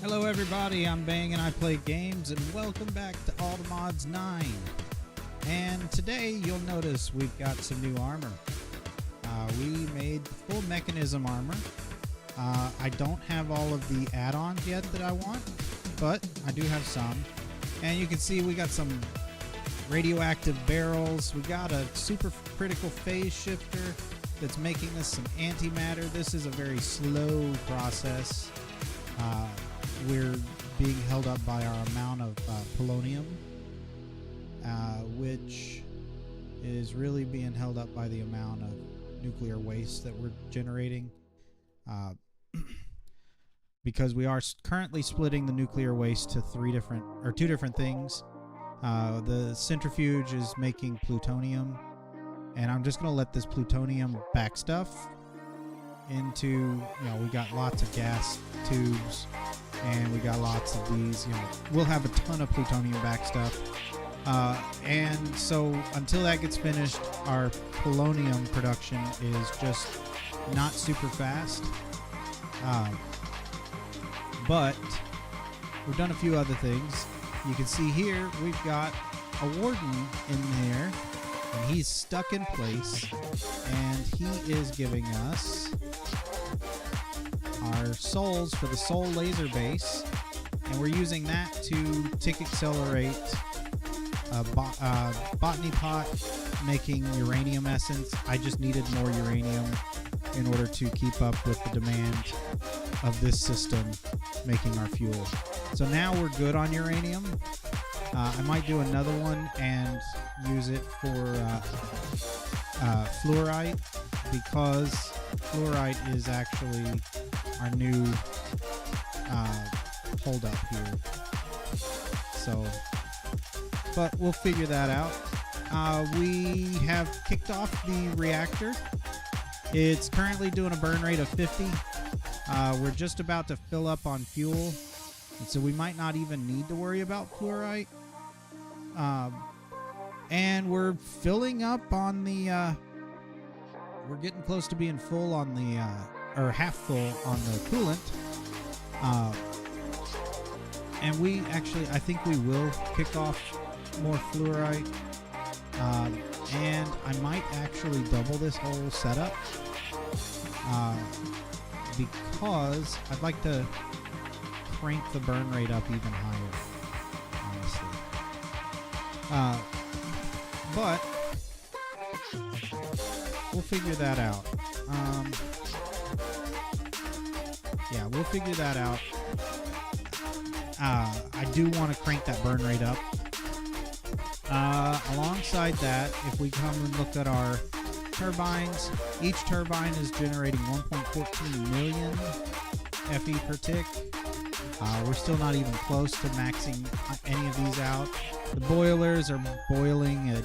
Hello everybody, I'm Bang and I play games, and welcome back to Automods 9. And today you'll notice we've got some new armor. We made full Mekanism armor. I don't have all of the add-ons yet that I want, but I do have some. And you can see we got some radioactive barrels. We got a super critical phase shifter that's making us some antimatter. This is a very slow process. We're being held up by our amount of polonium, which is really being held up by the amount of nuclear waste that we're generating, because we are currently splitting the nuclear waste to two different things. The centrifuge is making plutonium, and I'm just going to let this plutonium back stuff into, we got lots of gas tubes, and we got lots of these, we'll have a ton of plutonium back stuff. And so until that gets finished, our polonium production is just not super fast. But we've done a few other things. You can see here we've got a warden in there, and he's stuck in place, and he is giving us our souls for the soul laser base, and we're using that to tick accelerate botany pot making uranium essence. I just needed more uranium in order to keep up with the demand of this system making our fuel. So now we're good on uranium. I might do another one and use it for fluorite, because fluorite is actually our new hold up here. So, but we'll figure that out. We have kicked off the reactor. It's currently doing a burn rate of 50. We're just about to fill up on fuel, and so we might not even need to worry about fluorite. And we're filling up on the we're getting close to being full on the or half full on the coolant. And we actually, I think we will kick off more fluorite. And I might actually double this whole setup, because I'd like to crank the burn rate up even higher, honestly. But we'll figure that out. Yeah, we'll figure that out. I do want to crank that burn rate up. Alongside that, if we come and look at our turbines, each turbine is generating 1.14 million FE per tick. We're still not even close to maxing any of these out. The boilers are boiling at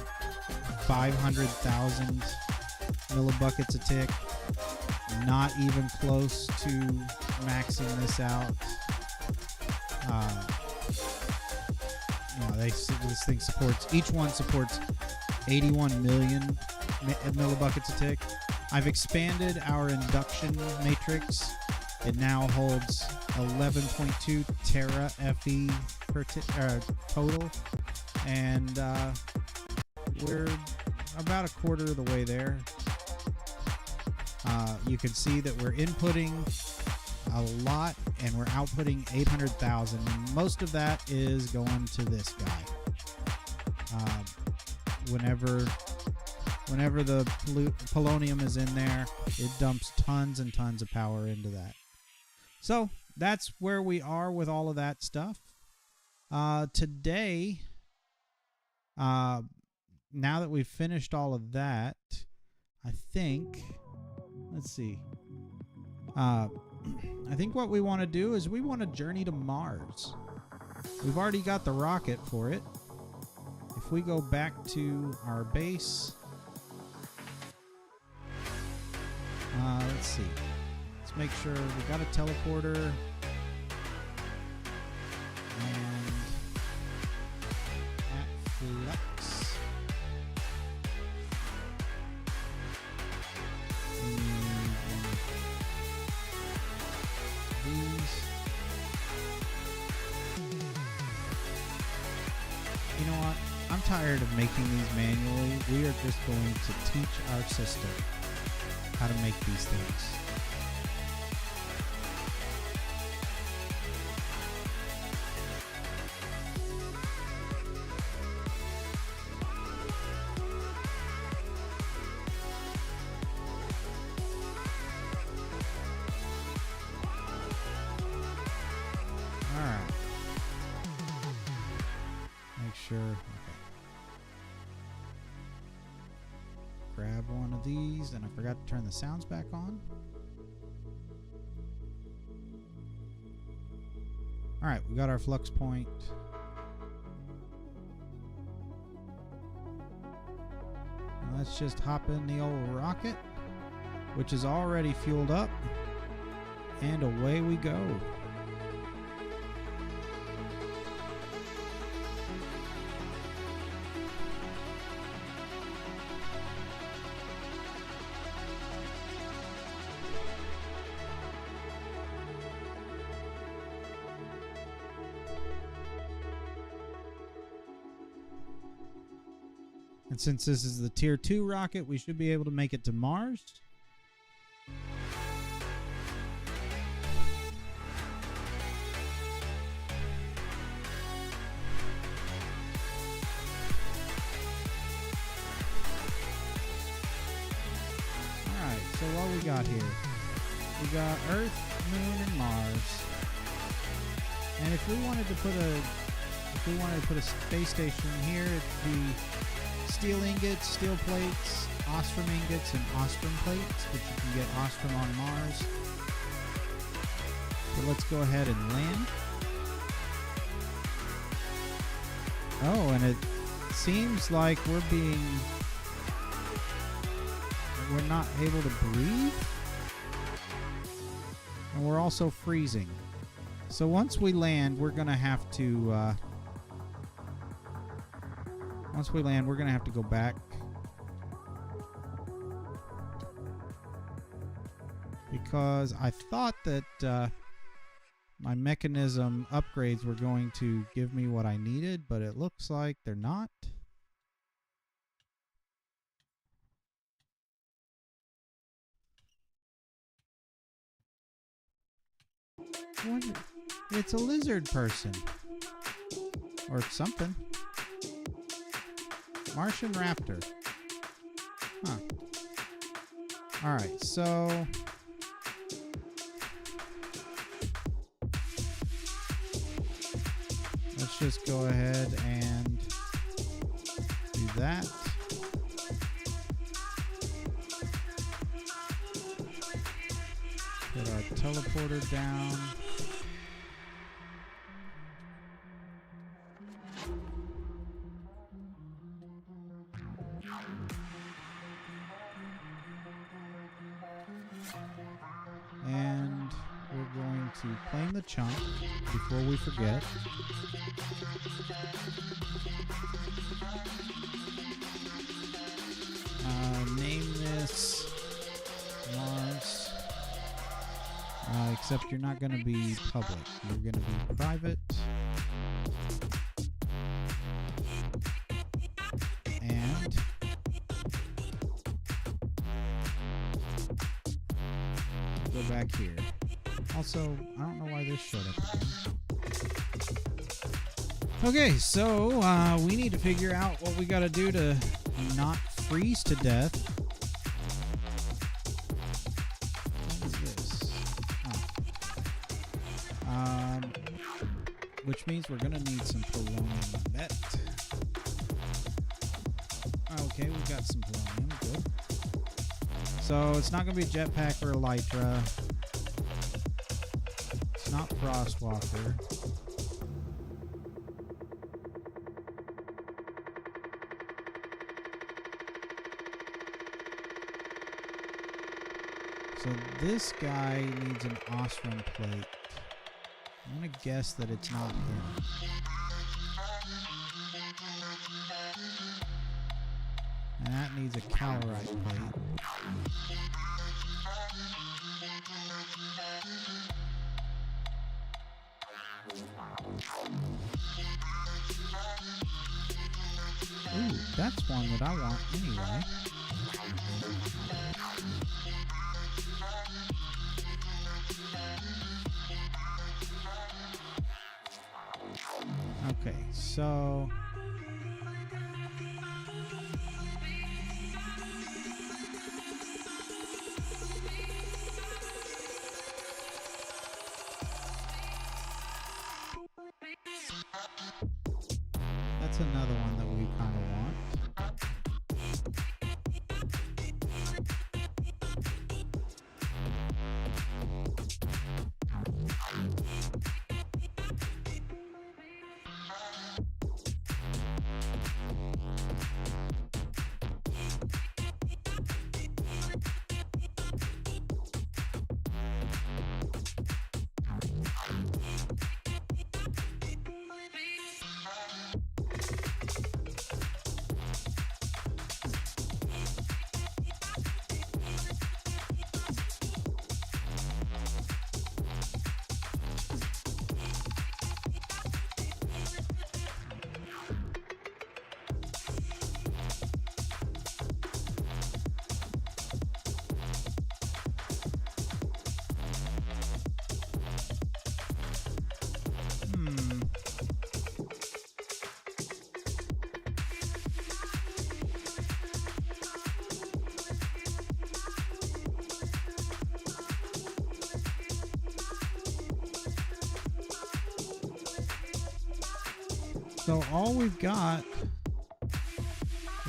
500,000 millibuckets a tick. Not even close to maxing this out. This thing supports, each one supports 81 million millibuckets a tick. I've expanded our induction matrix. It now holds 11.2 tera FE per tick total, and we're about a quarter of the way there. You can see that we're inputting a lot and we're outputting 800,000. Most of that is going to this guy. Whenever the polonium is in there, it dumps tons and tons of power into that. So that's where we are with all of that stuff. Today, now that we've finished all of that, I think, let's see. I think what we want to do is we want to journey to Mars. We've already got the rocket for it. If we go back to our base, let's see. Let's make sure we got a teleporter. And at Flux. These. You know what? I'm tired of making these manually. We are just going to teach our system how to make these things. Alright. Make sure. Okay. Grab one of these, and I forgot to turn the sounds back on. Alright, we got our flux point. Now let's just hop in the old rocket, which is already fueled up, and away we go. And since this is the Tier 2 rocket, we should be able to make it to Mars. Alright, so what we got here? We got Earth, Moon, and Mars. And if we wanted to put a space station here, it'd be steel ingots, steel plates, ostrom ingots, and ostrom plates, but you can get ostrom on Mars. So let's go ahead and land. Oh, and it seems like we're not able to breathe. And we're also freezing. So once we land, we're going to have to go back, because I thought that my mechanism upgrades were going to give me what I needed, but it looks like they're not. What? It's a lizard person. Or something. Martian raptor. Huh. Alright, so let's just go ahead and do that. Put our teleporter down. And we're going to claim the chunk before we forget. Name this Mars. Except you're not going to be public. You're going to be private. And go back here. Also, I don't know why this showed up again. Okay, so we need to figure out what we got to do to not freeze to death. What is this? Oh. Which means we're going to need some polonium met. Okay, we've got some polonium. Good. So it's not going to be a jetpack or elytra. It's not Frostwalker. So this guy needs an ostrom plate. I'm going to guess that it's not him. And that needs a calorite plate. That's one that I want anyway. Okay, so that's another one that we kind of want. So all we've got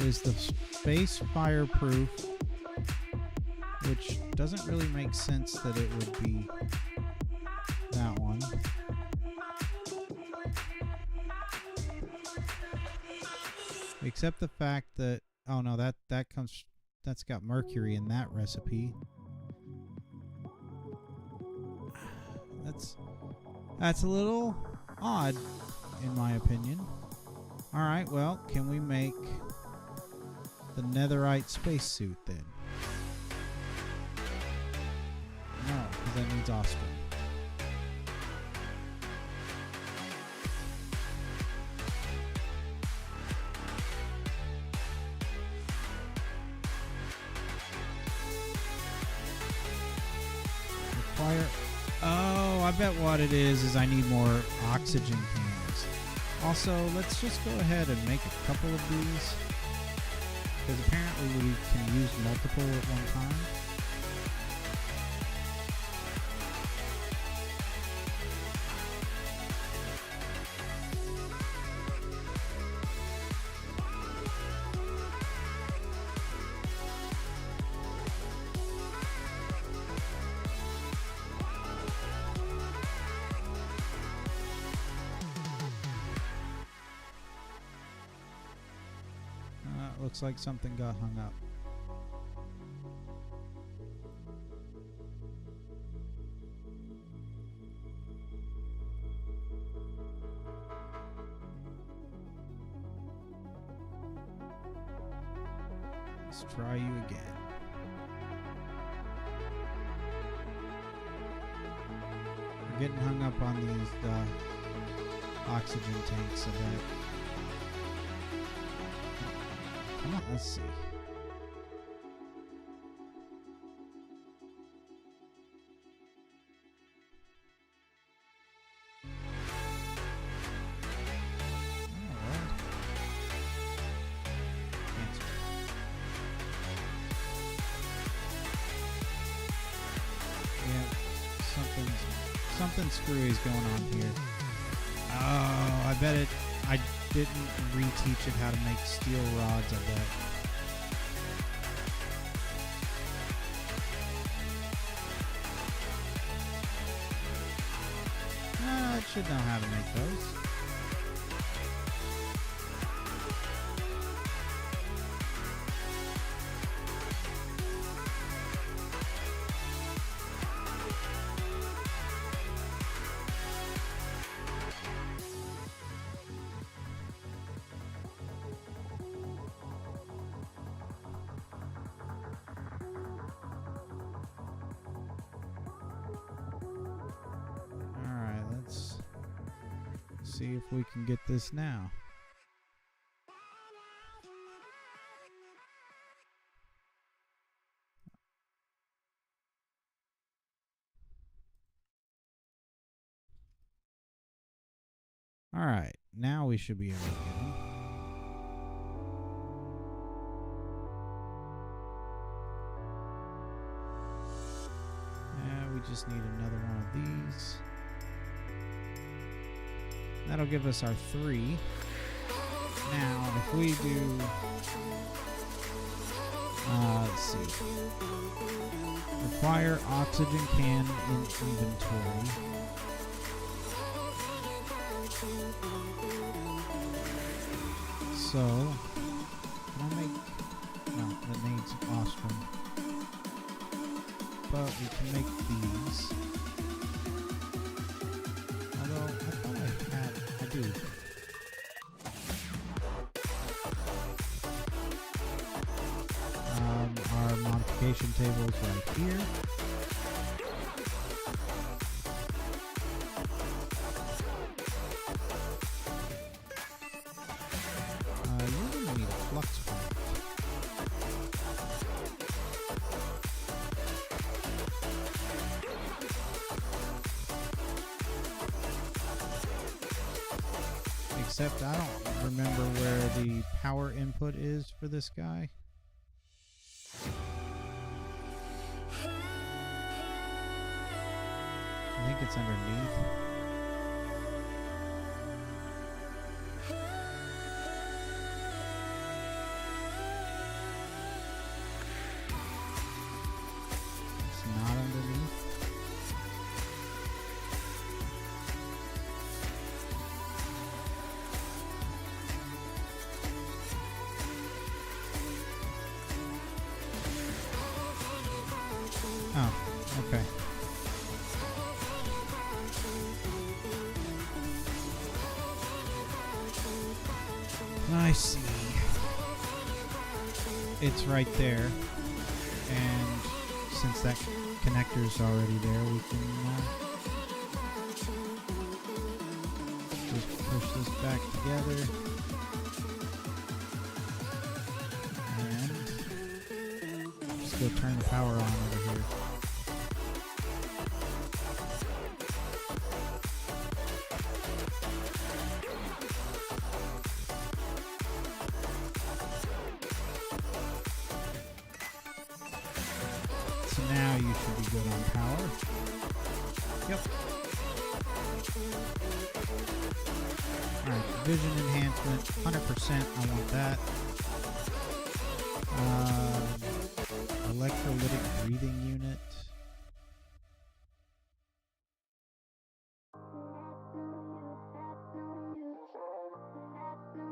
is the space fireproof, which doesn't really make sense that it would be that one. Except the fact that, oh no, that's got mercury in that recipe. That's a little odd, in my opinion. Alright, well, can we make the netherite spacesuit then? No, because that needs offspring. Require... Oh, I bet what it is I need more oxygen cans. Also, let's just go ahead and make a couple of these, because apparently we can use multiple at one time. Looks like something got hung up. Let's try you again. We're getting hung up on these oxygen tanks a bit. Come on, let's see. Yeah, something screwy is going on here. Oh, I bet I didn't reteach it how to make steel rods, I bet. It should know how to make those. See if we can get this now. All right, now we should be able to get him. We just need another one of these. That'll give us our 3. Now, if we do, let's see, require oxygen can in inventory. So, can I make, no, that needs ostrom. But we can make these. Although, I thought I do. Our modification table is right here. You're going to need a flux point. Except I don't remember where the power input is for this guy. I think it's underneath. It's not underneath. Oh, okay. I see. It's right there. And since that connector's already there, we can just push this back together. And just go turn the power on over here. So now you should be good on power. Yep. Alright, vision enhancement, 100%, I want that. Electrolytic breathing unit.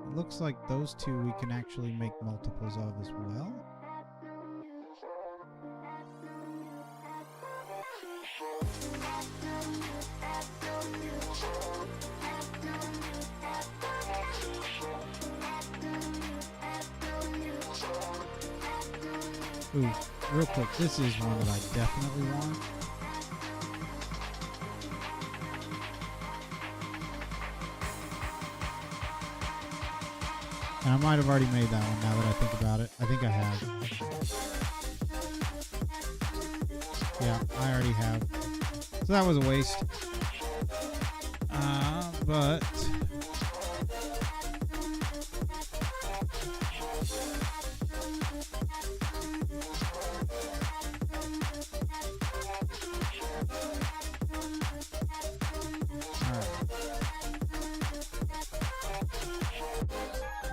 It looks like those two we can actually make multiples of as well. Ooh, real quick, this is one that I definitely want. And I might have already made that one now that I think about it. I think I have. Yeah, I already have. So that was a waste. But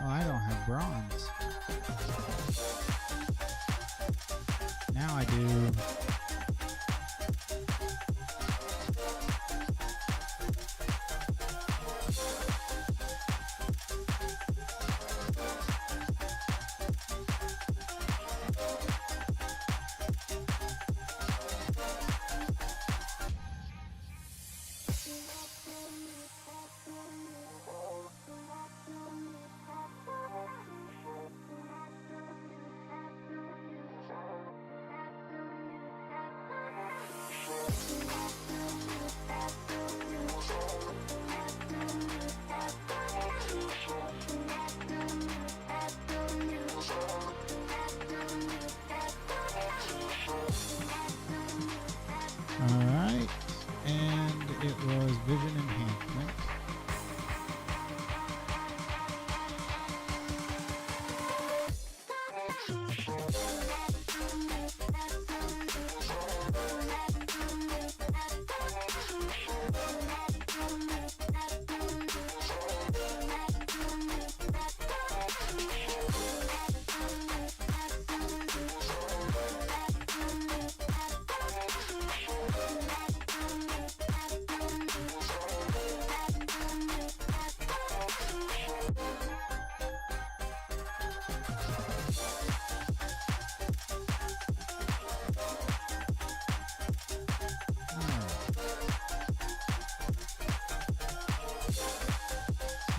I don't have bronze. Now I do. Alright, and it was vision enhancement.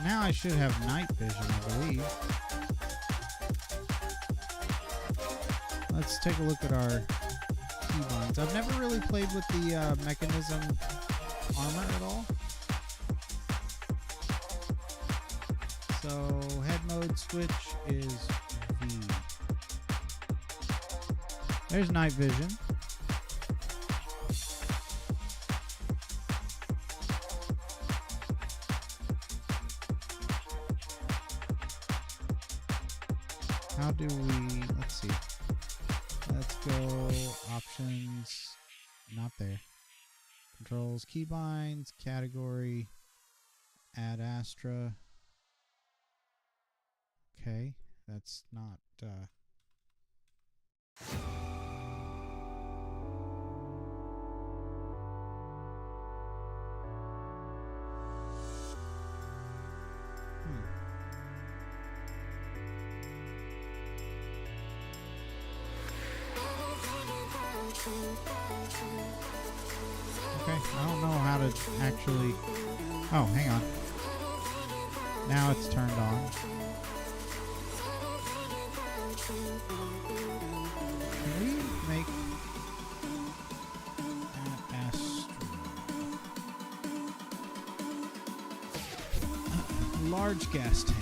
now I should have night vision, I believe. Let's take a look at our keybinds. I've never really played with the Mechanism armor at all. So head mode switch is V. There's night vision. How do we, let's see. Let's go options, not there. Controls, keybinds, category, add Astra. Okay, that's not, Okay, I don't know how to actually... Oh, hang on. Now it's turned on. Can we make an Astra? Large gas tank.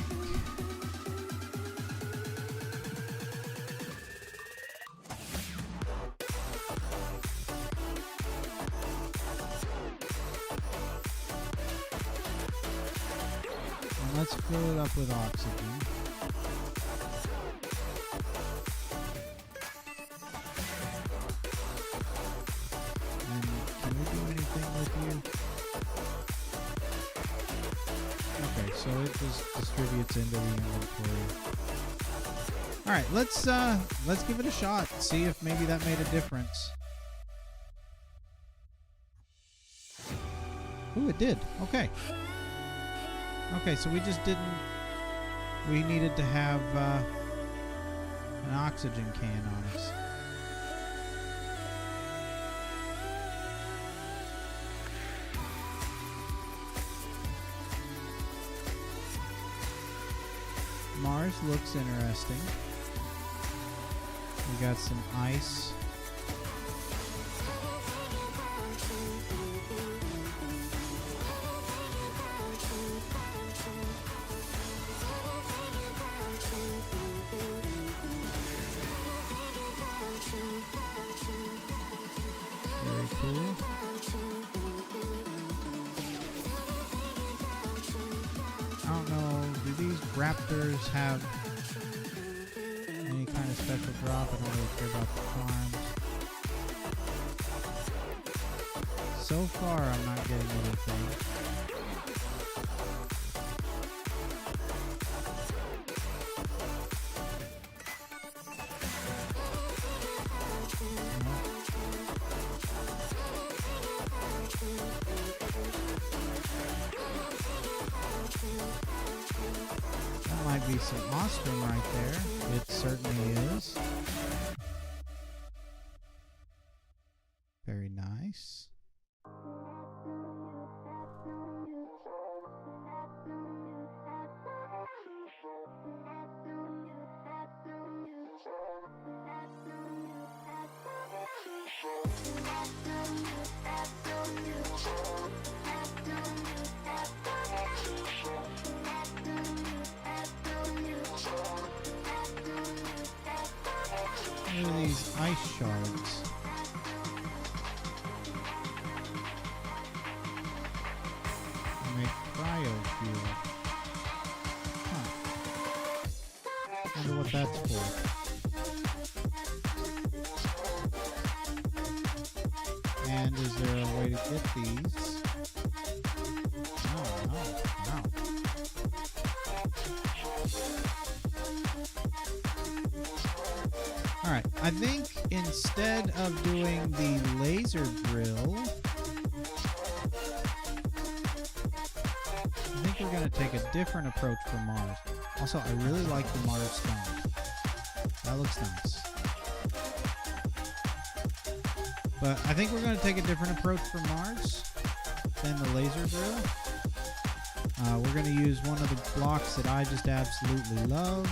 Let's fill it up with oxygen. And can we do anything with you? Okay, so it just distributes into the inventory. Alright, let's give it a shot. See if maybe that made a difference. Ooh, it did. Okay. Okay, so we just didn't... We needed to have an oxygen can on us. Mars looks interesting. We got some ice. Very cool. I don't know, do these raptors have any kind of special drop? I don't really care about the farms. So far, I'm not getting anything. That might be some ostrom right there. It certainly is. Very nice. Look at these ice shards. They make cryo-fuel. Huh. Wonder what that's for. And is there a way to get these? Oh, no. Wow. Alright, I think instead of doing the laser drill, I think we're going to take a different approach for Mars. Also, I really like the Mars stone. That looks nice. But I think we're going to take a different approach for Mars than the laser drill. We're going to use one of the blocks that I just absolutely love.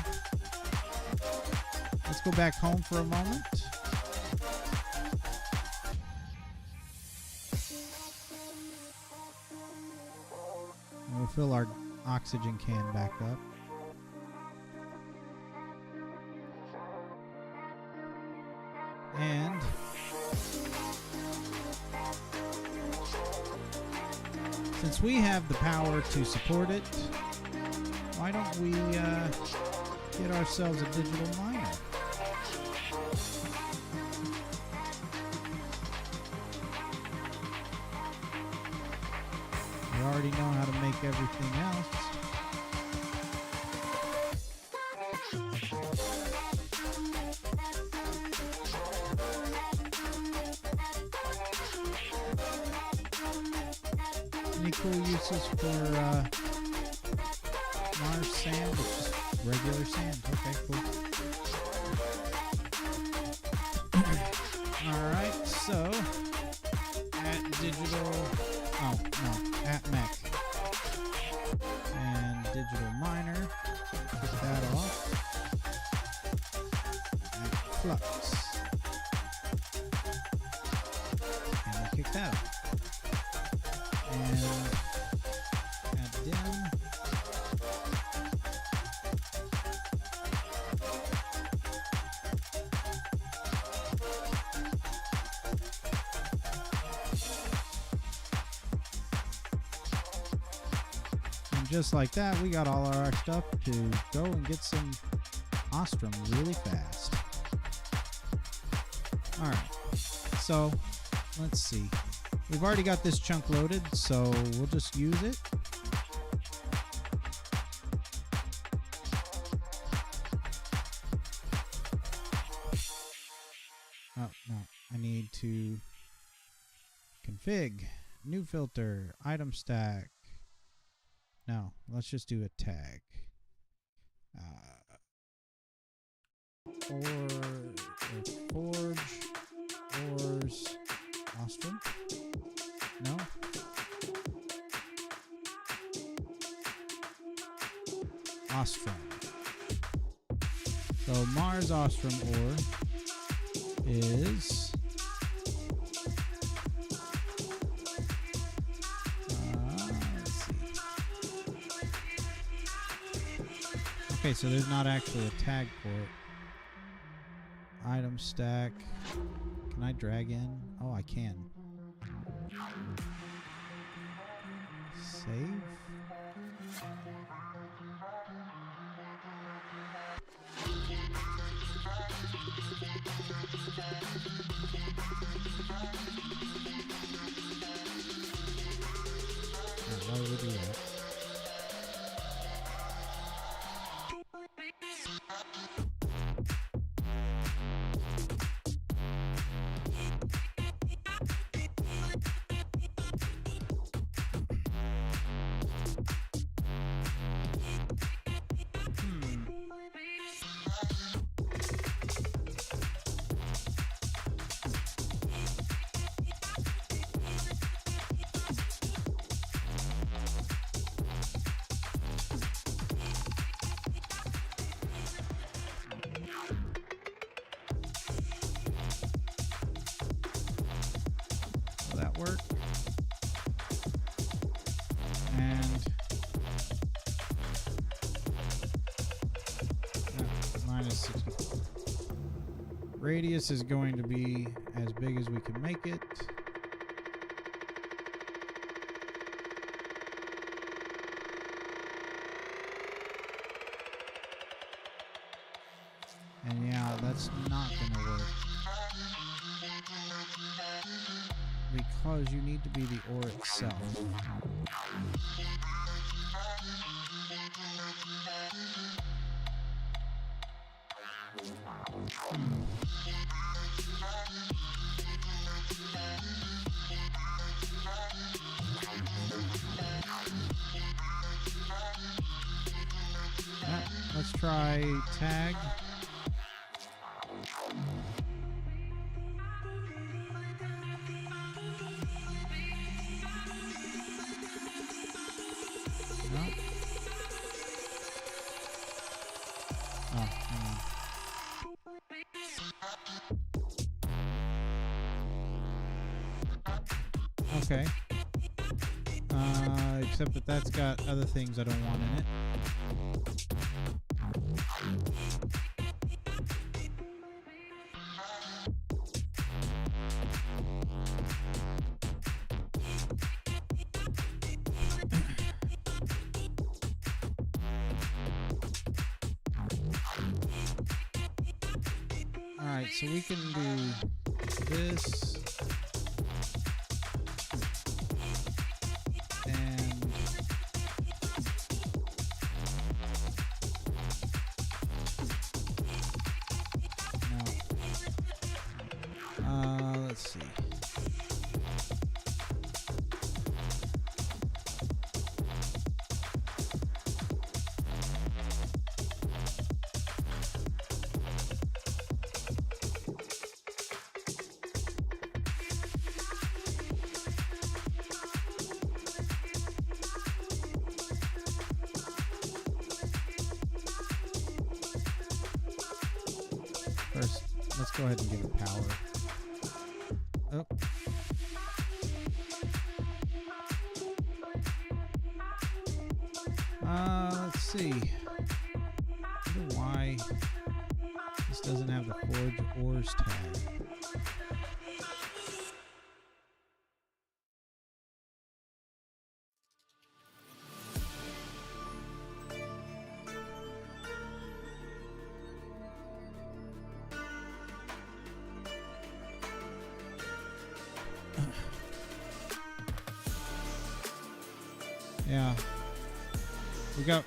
Let's go back home for a moment. And we'll fill our oxygen can back up. And since we have the power to support it, why don't we get ourselves a digital miner? We already know how to make everything else. Any cool uses for Mars sand? It's just regular sand. Okay, cool. Alright, so at digital, oh no, at mech and digital miner, kick that off. At flux, and we'll kick that off. And at dim, and just like that, we got all our stuff to go and get some Ostrom really fast. Alright, so let's see. We've already got this chunk loaded, so we'll just use it. Oh, no. I need to config, new filter, item stack. No, let's just do a tag. Forge, ores, Ostrom. No? Ostrom. So Mars Ostrom ore is let's see. Okay, so there's not actually a tag for it. Item stack. Can I drag in? Oh, I can. Save. Why would we do that? Work. And minus 60. Radius is going to be as big as we can make it. And yeah, that's not going to work. Because you need to be the ore itself. Let's try tag. No. Oh, hang on. Okay. Except that that's got other things I don't want in it. Alright, so we can do this. And no. Let's see. First, let's go ahead and give it power. Oh. Let's see. I wonder why this doesn't have the Forge Ores tag. Yeah. We got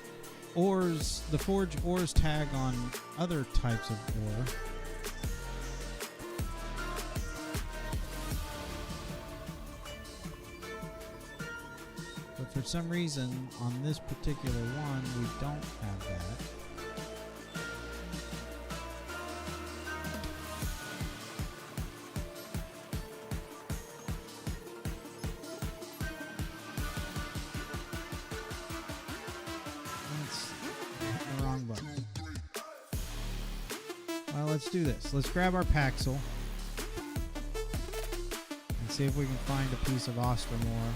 ores, the Forge Ores tag on other types of ore. But for some reason, on this particular one, we don't have that. Well, let's do this. Let's grab our Paxel and see if we can find a piece of Ostrom ore.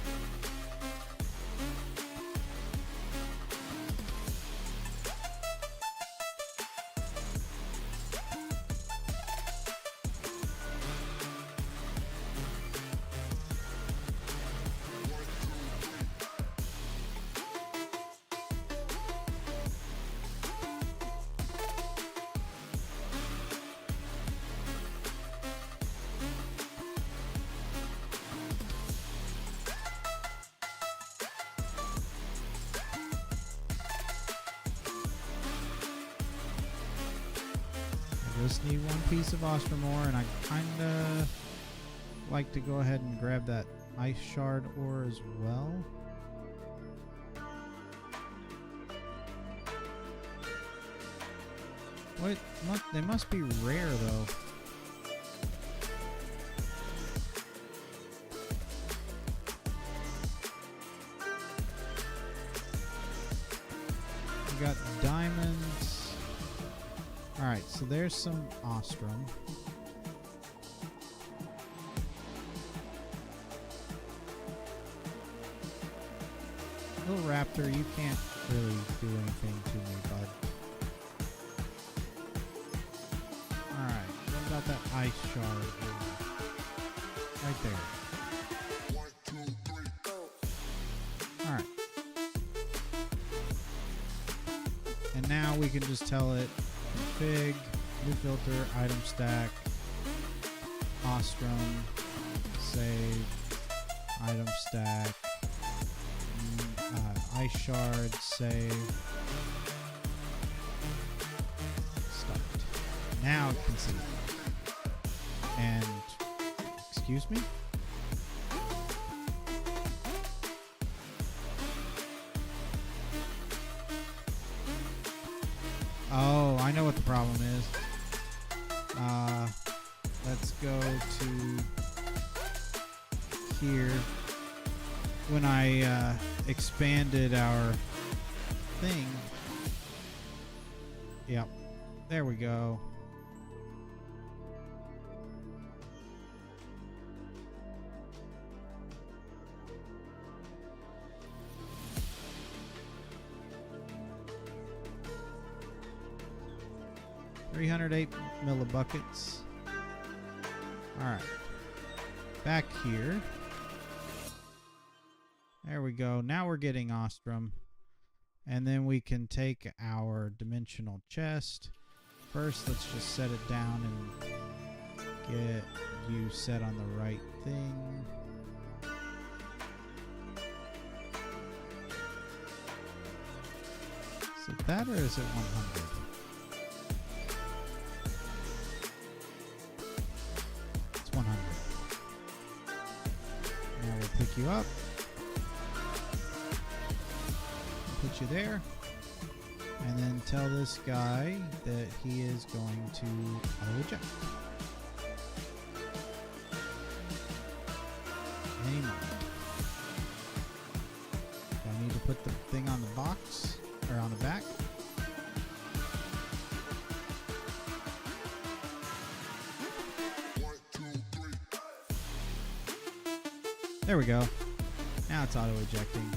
Just need one piece of Ostrom ore, and I kinda like to go ahead and grab that ice shard ore as well. What? They must be rare though. We got diamonds. Alright, so there's some Ostrom. Little raptor, you can't really do anything to me, bud. Alright, what about that ice shard? Right there. Alright. And now we can just tell it config, new filter, item stack, Ostrom, save, item stack, ice shard, save, start. Now it can see it. And, excuse me? Oh, I know what the problem is. Let's go to here. When I expanded our thing. Yep. There we go. $308 millibuckets. Alright. Back here. There we go. Now we're getting Ostrom. And then we can take our dimensional chest. First, let's just set it down and get you set on the right thing. Is it that or is it 100? It's 100. Now we'll pick you up. Put you there. And then tell this guy that he is going to auto-eject. Anymore. Do I need to put the thing on the box? Or on the back? There we go. Now it's auto-ejecting.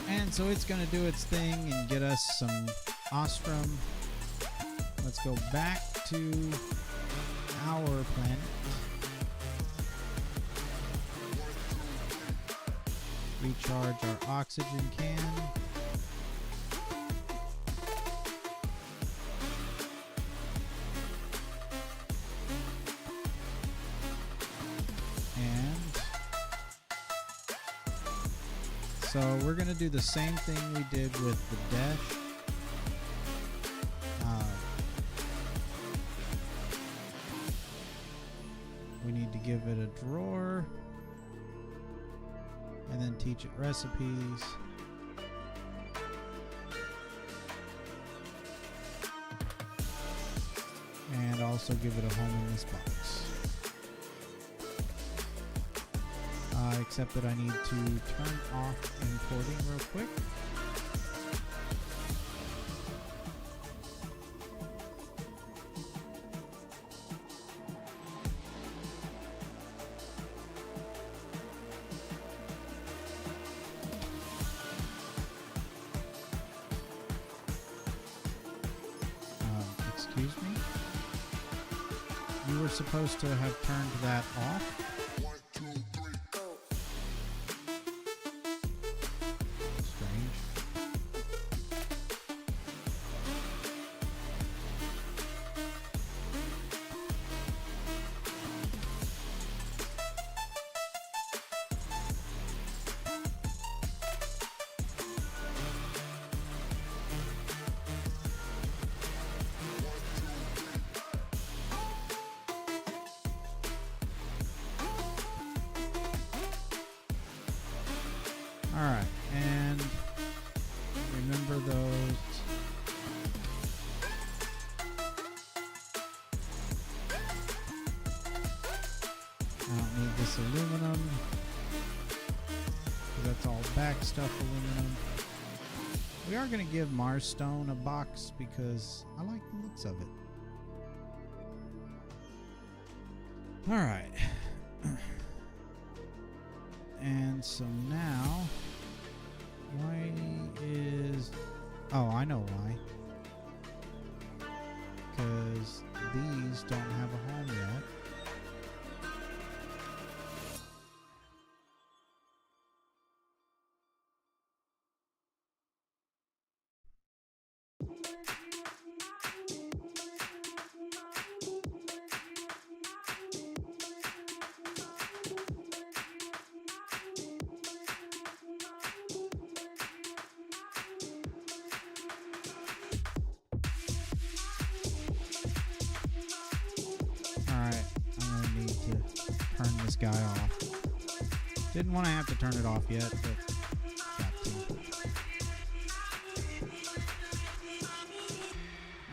And so it's going to do its thing and get us some Ostrom. Let's go back to our planet. Recharge our oxygen can. So we're going to do the same thing we did with the dash. We need to give it a drawer. And then teach it recipes. And also give it a home in this box. Except that I need to turn off importing real quick. Excuse me? You were supposed to have turned that off. Alright, and remember those. I don't need this aluminum. That's all back stuff aluminum. We are going to give Marstone a box because I like the looks of it. Alright. And so now, why is... Oh, I know why. Because these don't have a home yet. Turn this guy off. Didn't want to have to turn it off yet, but got to.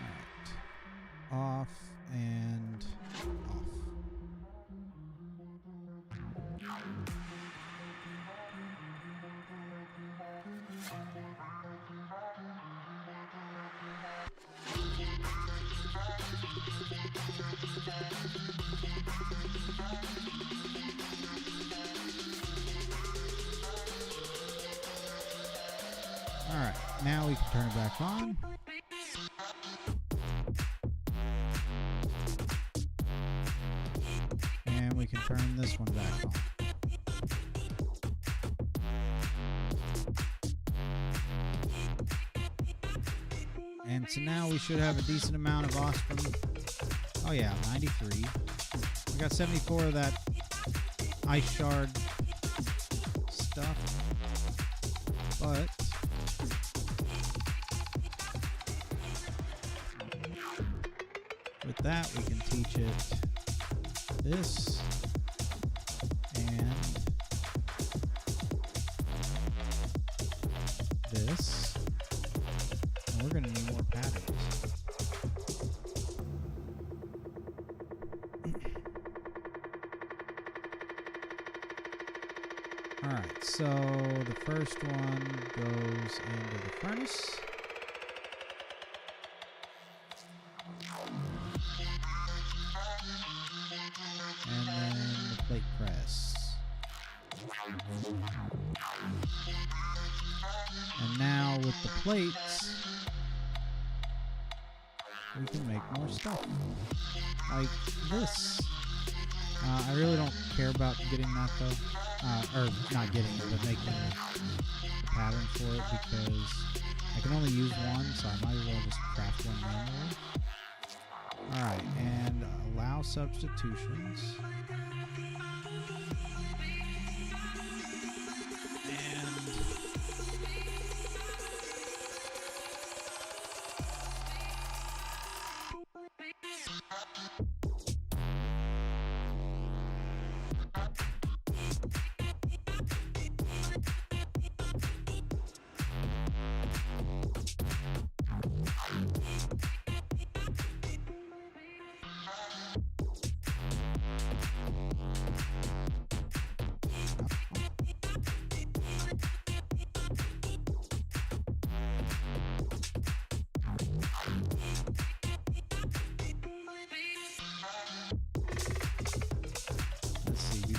Alright. Off and off. Now we can turn it back on. And we can turn this one back on. And so now we should have a decent amount of awesome. Oh yeah, 93. We got 74 of that ice shard stuff. But with that, we can teach it this and this. And we're going to need more patterns. Alright, so the first one goes into the furnace. And then the plate press. And now with the plates, we can make more stuff. Like this. I really don't care about getting that though. Or not getting it, but making the pattern for it because I can only use one, so I might as well just craft one manually. Alright, and allow substitutions.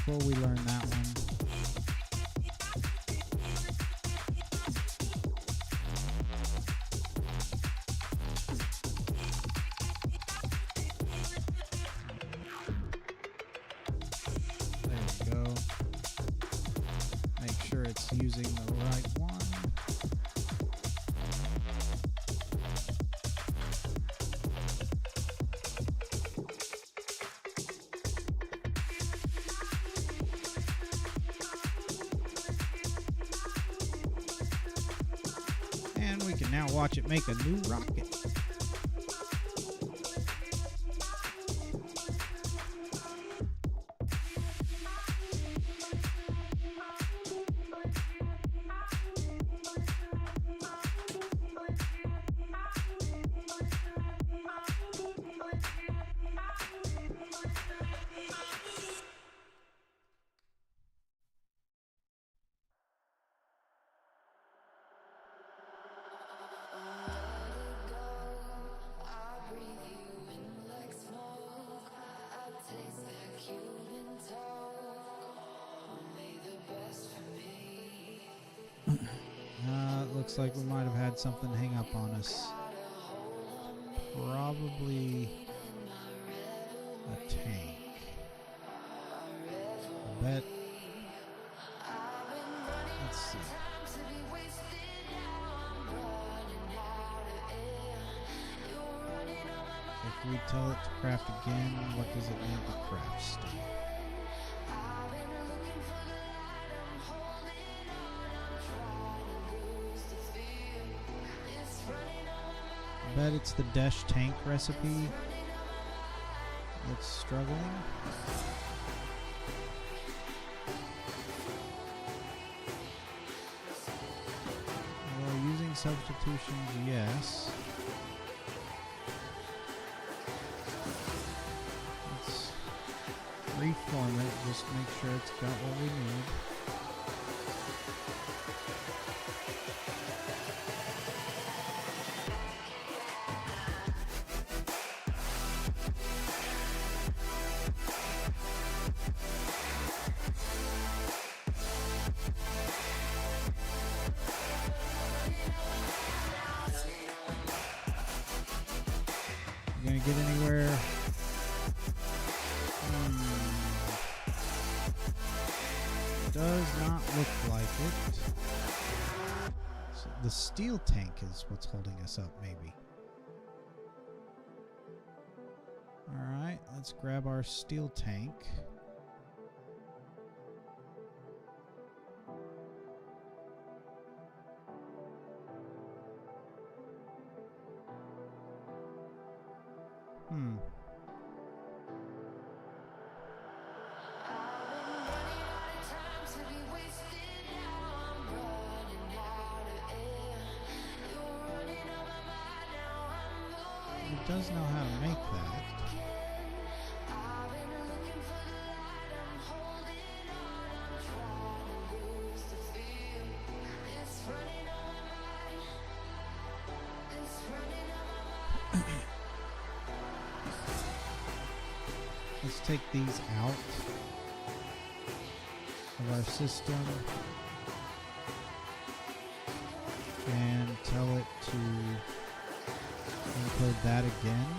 Before we learn that one, there we go. Make sure it's using the right one. We can now watch it make a new rocket. It looks like we might have had something hang up on us. Probably a tank. I bet. Let's see. If we tell it to craft again, what does it need to craft still? I bet it's the Desh tank recipe that's struggling. Well, using substitutions, yes. Let's reform it, just make sure it's got what we need. get anywhere? Does not look like it. So the steel tank is what's holding us up, maybe. Alright, let's grab our steel tank. It does know how to make that. Let's take these out of our system and tell it to encode that again.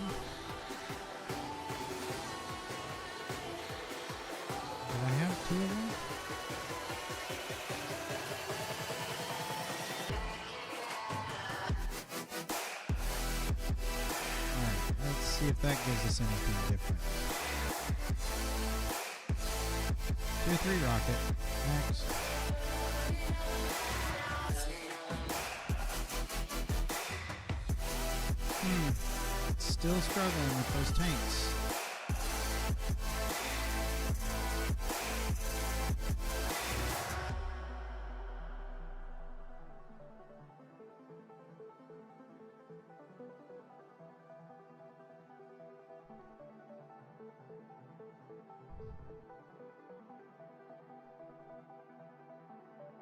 Did I have two of them? Alright, let's see if that gives us anything different. Tier 3 rocket. Next. Still struggling with those tanks.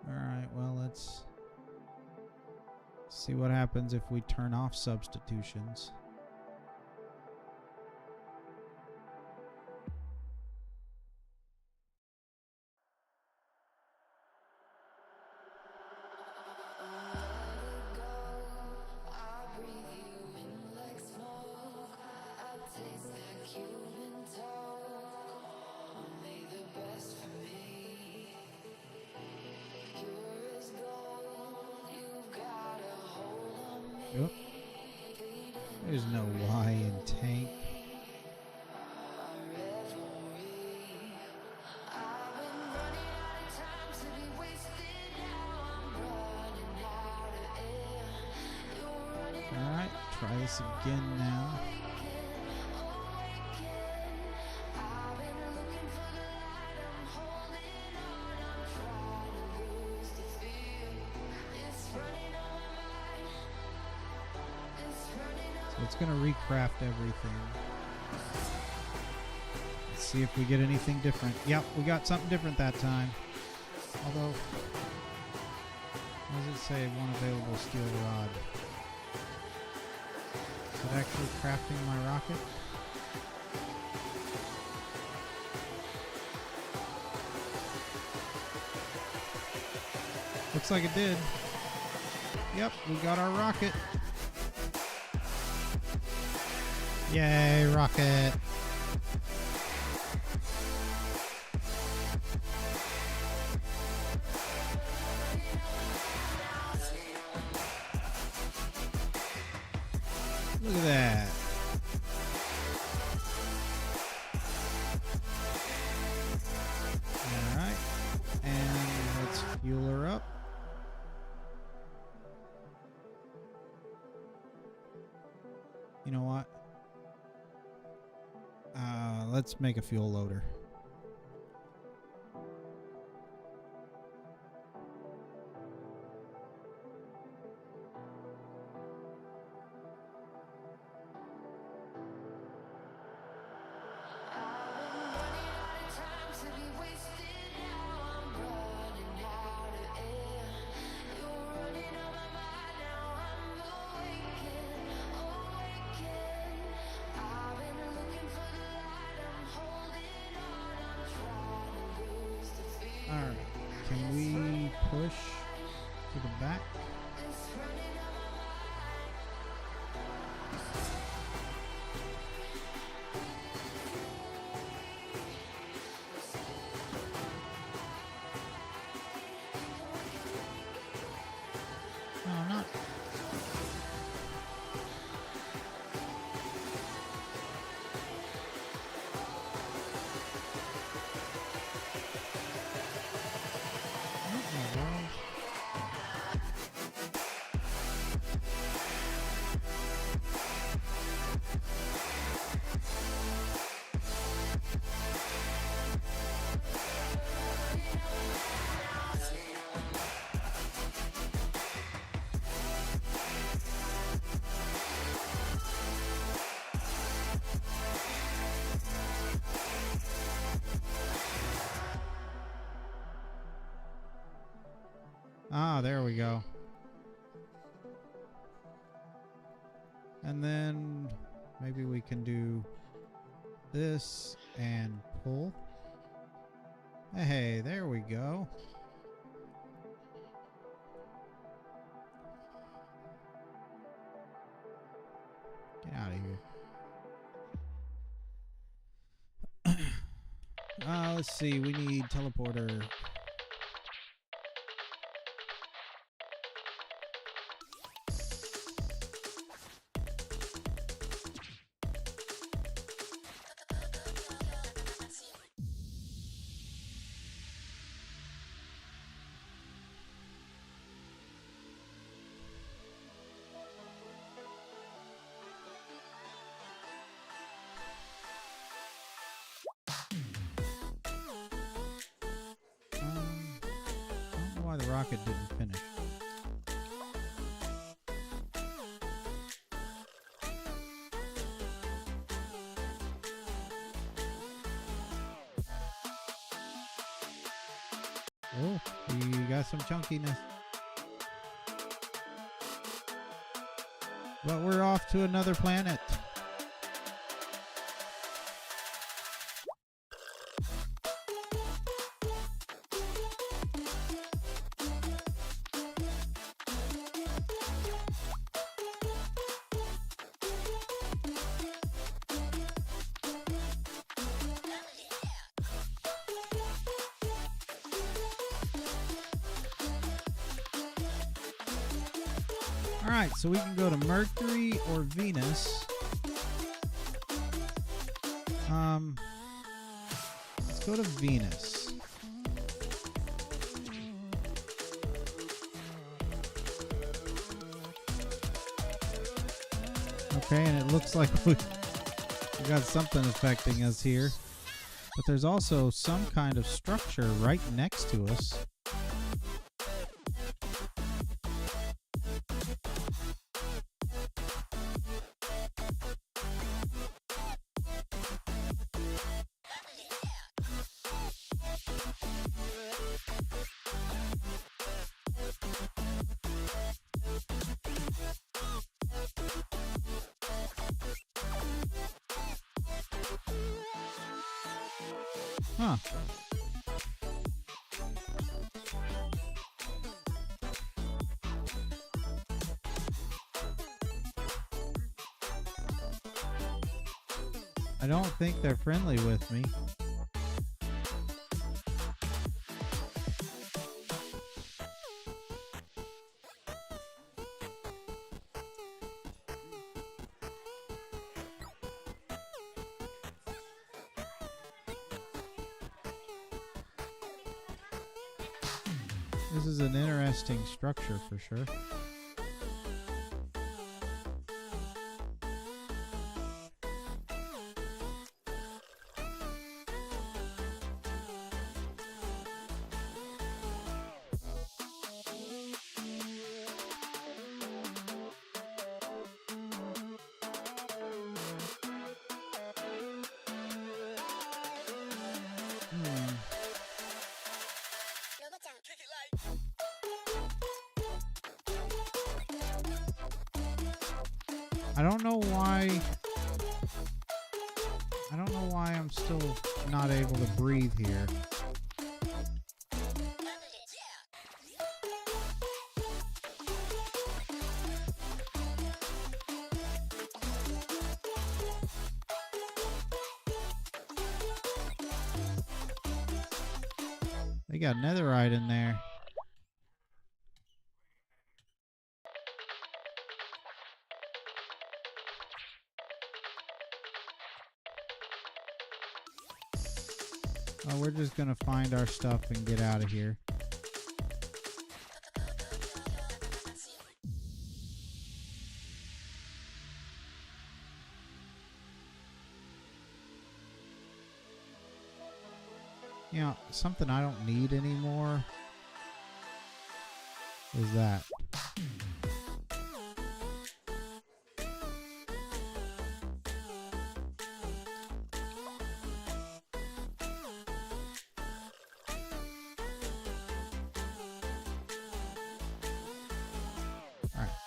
Alright, well, let's see what happens if we turn off substitutions. Yep. There's no Y in tank. Alright, try this again now. It's going to recraft everything. Let's see if we get anything different. Yep, we got something different that time. Although, what does it say? One available steel rod. Is it actually crafting my rocket? Looks like it did. Yep, we got our rocket. Yay, rocket! Look at that. Alright, and let's fuel her up. You know what? Let's make a fuel loader. Alright, can we push to the back? Ah, there we go. And then maybe we can do this and pull. Hey, there we go. Get out of here. Let's see. We need teleporter. I don't know why the rocket didn't finish. Oh, we got some chunkiness. But we're off to another planet. Alright, so we can go to Mercury or Venus. Let's go to Venus. Okay, and it looks like we got something affecting us here. But there's also some kind of structure right next to us. Huh. I don't think they're friendly with me. This is an interesting structure for sure. I don't know why. I don't know why I'm still not able to breathe here. They got netherite in there. Oh, we're just gonna find our stuff and get out of here. You know, something I don't need anymore is that.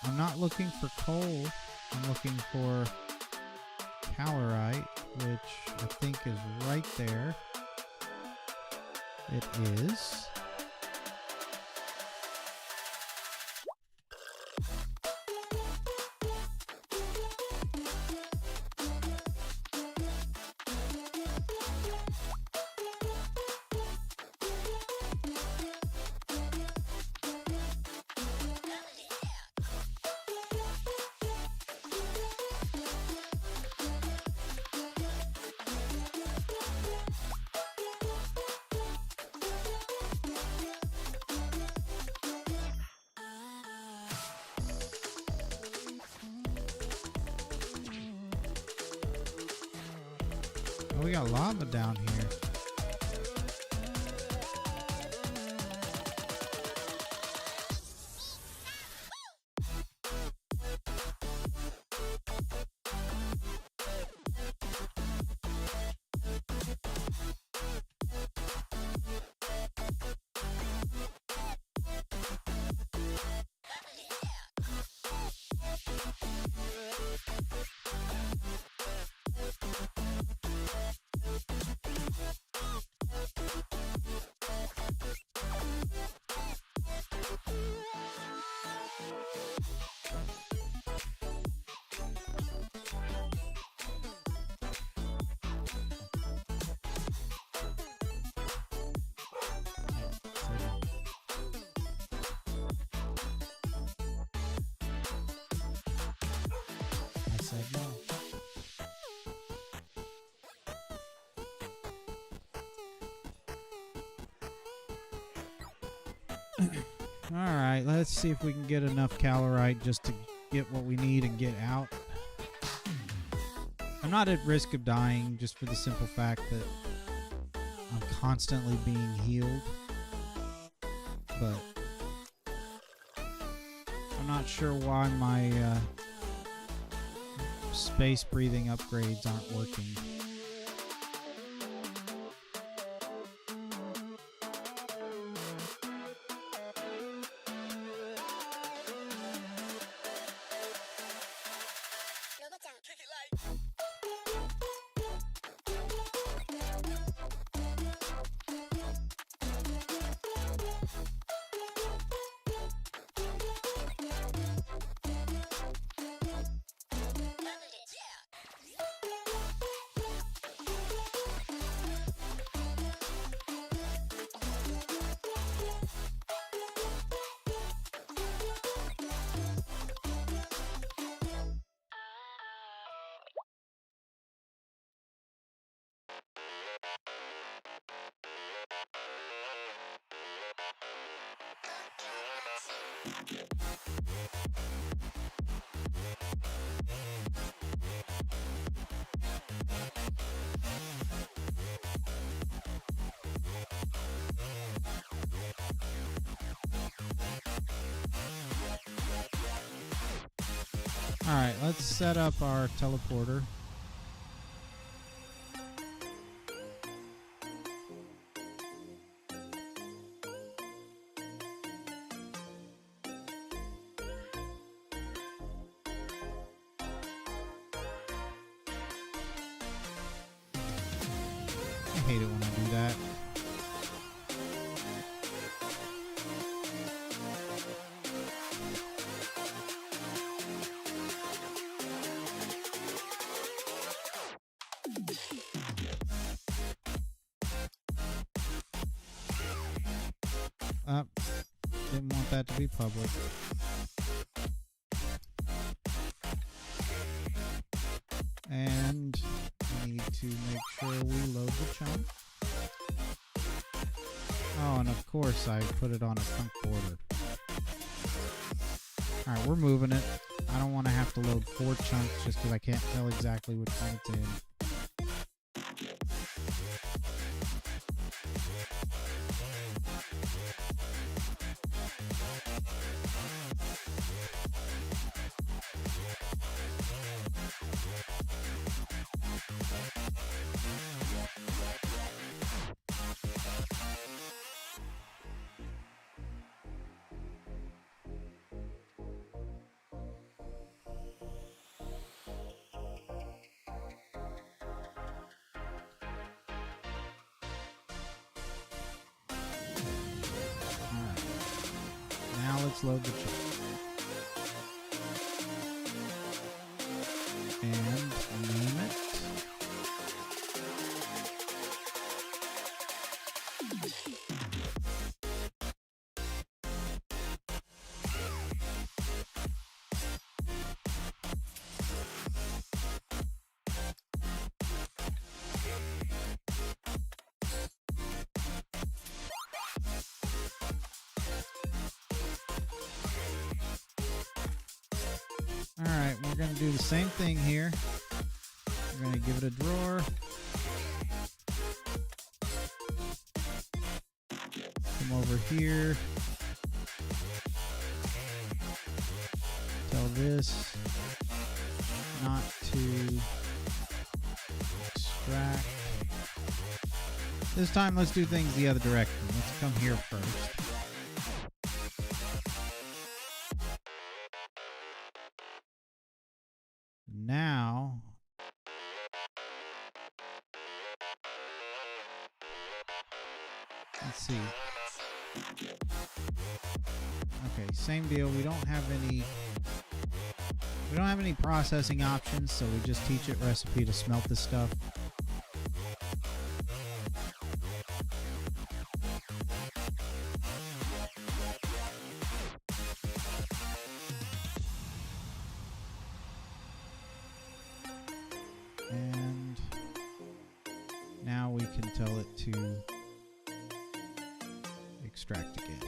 I'm not looking for coal. I'm looking for calorite, which I think is right there. It is. Oh, we got lava down here. I said no. Alright, let's see if we can get enough calorite just to get what we need and get out. I'm not at risk of dying just for the simple fact that I'm constantly being healed. But I'm not sure why my space breathing upgrades aren't working. Alright, let's set up our teleporter. I hate it when I do that. Didn't want that to be public. And we need to make sure we load the chunk. Oh, and of course I put it on a trunk border. Alright, we're moving it. I don't want to have to load 4 chunks just because I can't tell exactly which one it's in. let's load the chart. And name it. Alright, we're going to do the same thing here. We're going to give it a drawer. Come over here. Tell this not to extract. This time, let's do things the other direction. Let's come here first. Now, let's see. Okay, same deal. We don't have any processing options, so we just teach it recipe to smelt this stuff. And now we can tell it to extract again.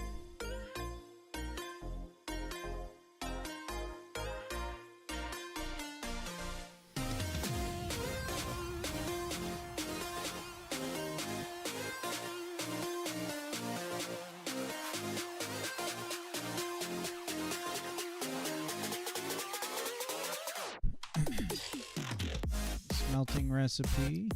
Smelting recipe.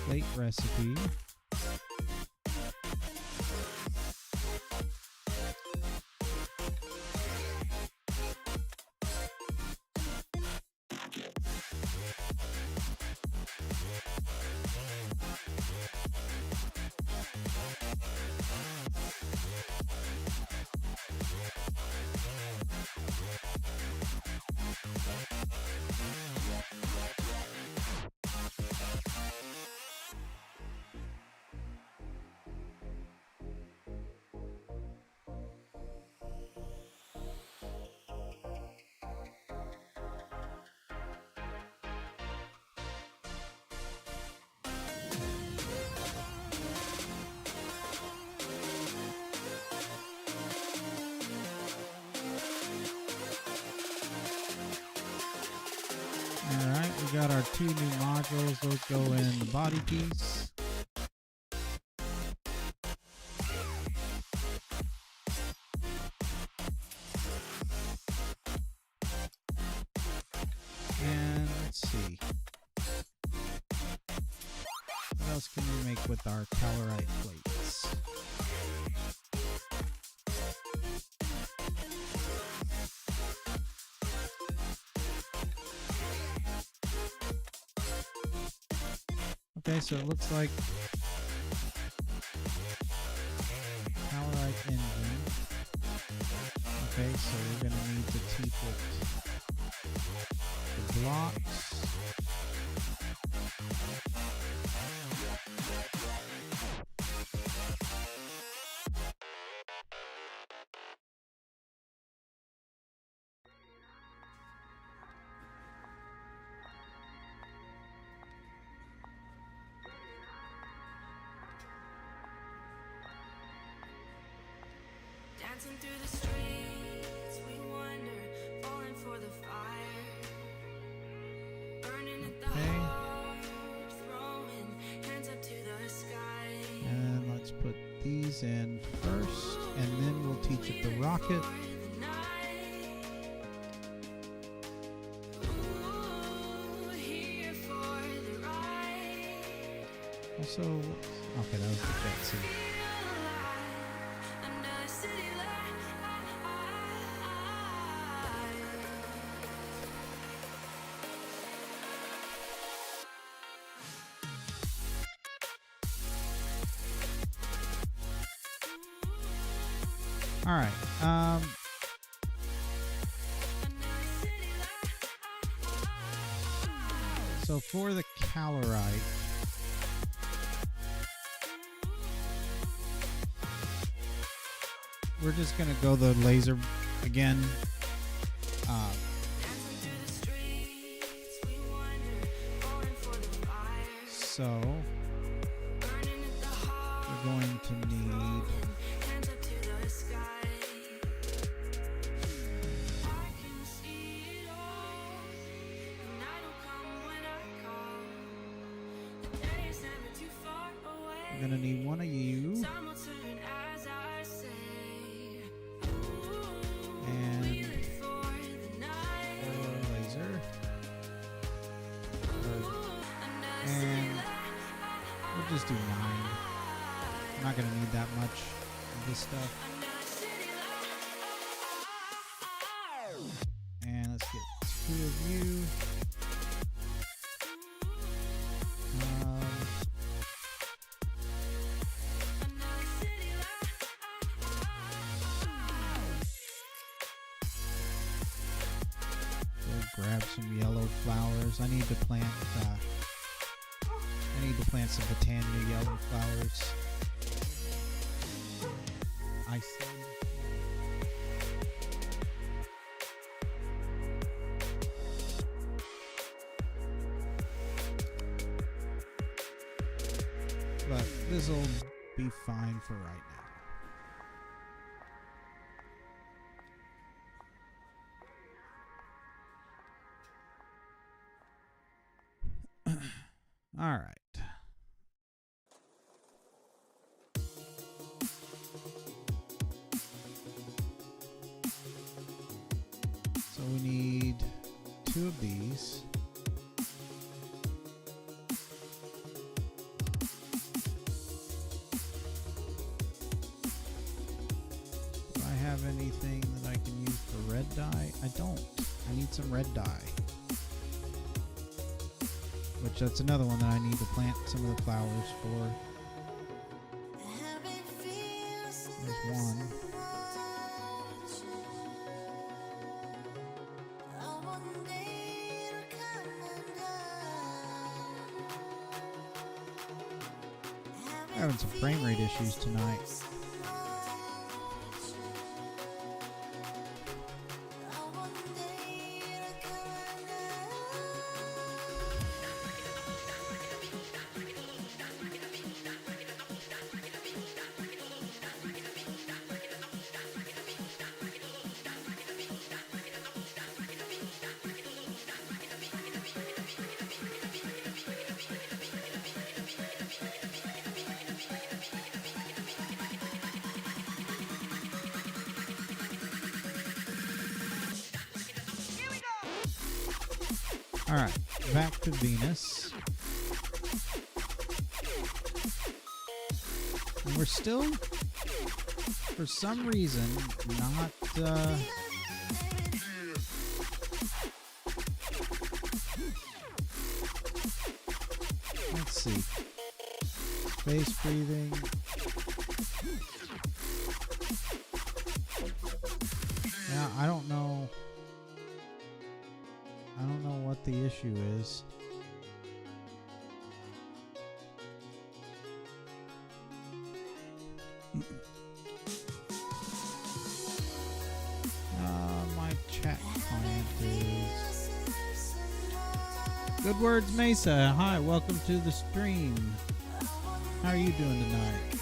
Plate recipe. Alright, we got our two new modules. Those go in the body piece. And let's see. What else can we make with our calorite plates? Okay, so it looks like calorite engine. Okay, so we're going to need to teep the blocks. Dancing through the streets, we wander, falling for the fire, burning at the heart, throwing hands up to the sky. And let's put these in first, and then we'll teach it the rocket. Also, okay, that was the jet suit. All right. So for the calorite, we're just gonna go the laser again. So we're going to need we're gonna need one of you and laser and we'll just do 9. I'm not gonna need that much of this stuff. And let's get 2 of you. Grab some yellow flowers. I need to plant some botanical yellow flowers. I said. But this'll be fine for right now. All right. So we need 2 of these. Do I have anything that I can use for red dye? I don't. I need some red dye. Which that's another one that I need to plant some of the flowers for. There's one. Having some frame rate issues tonight. All right, back to Venus. And we're still, for some reason, not, let's see. Space breathing. Yeah, I don't know what the issue is. My chat client is Good Words Mesa. Hi, welcome to the stream. How are you doing tonight?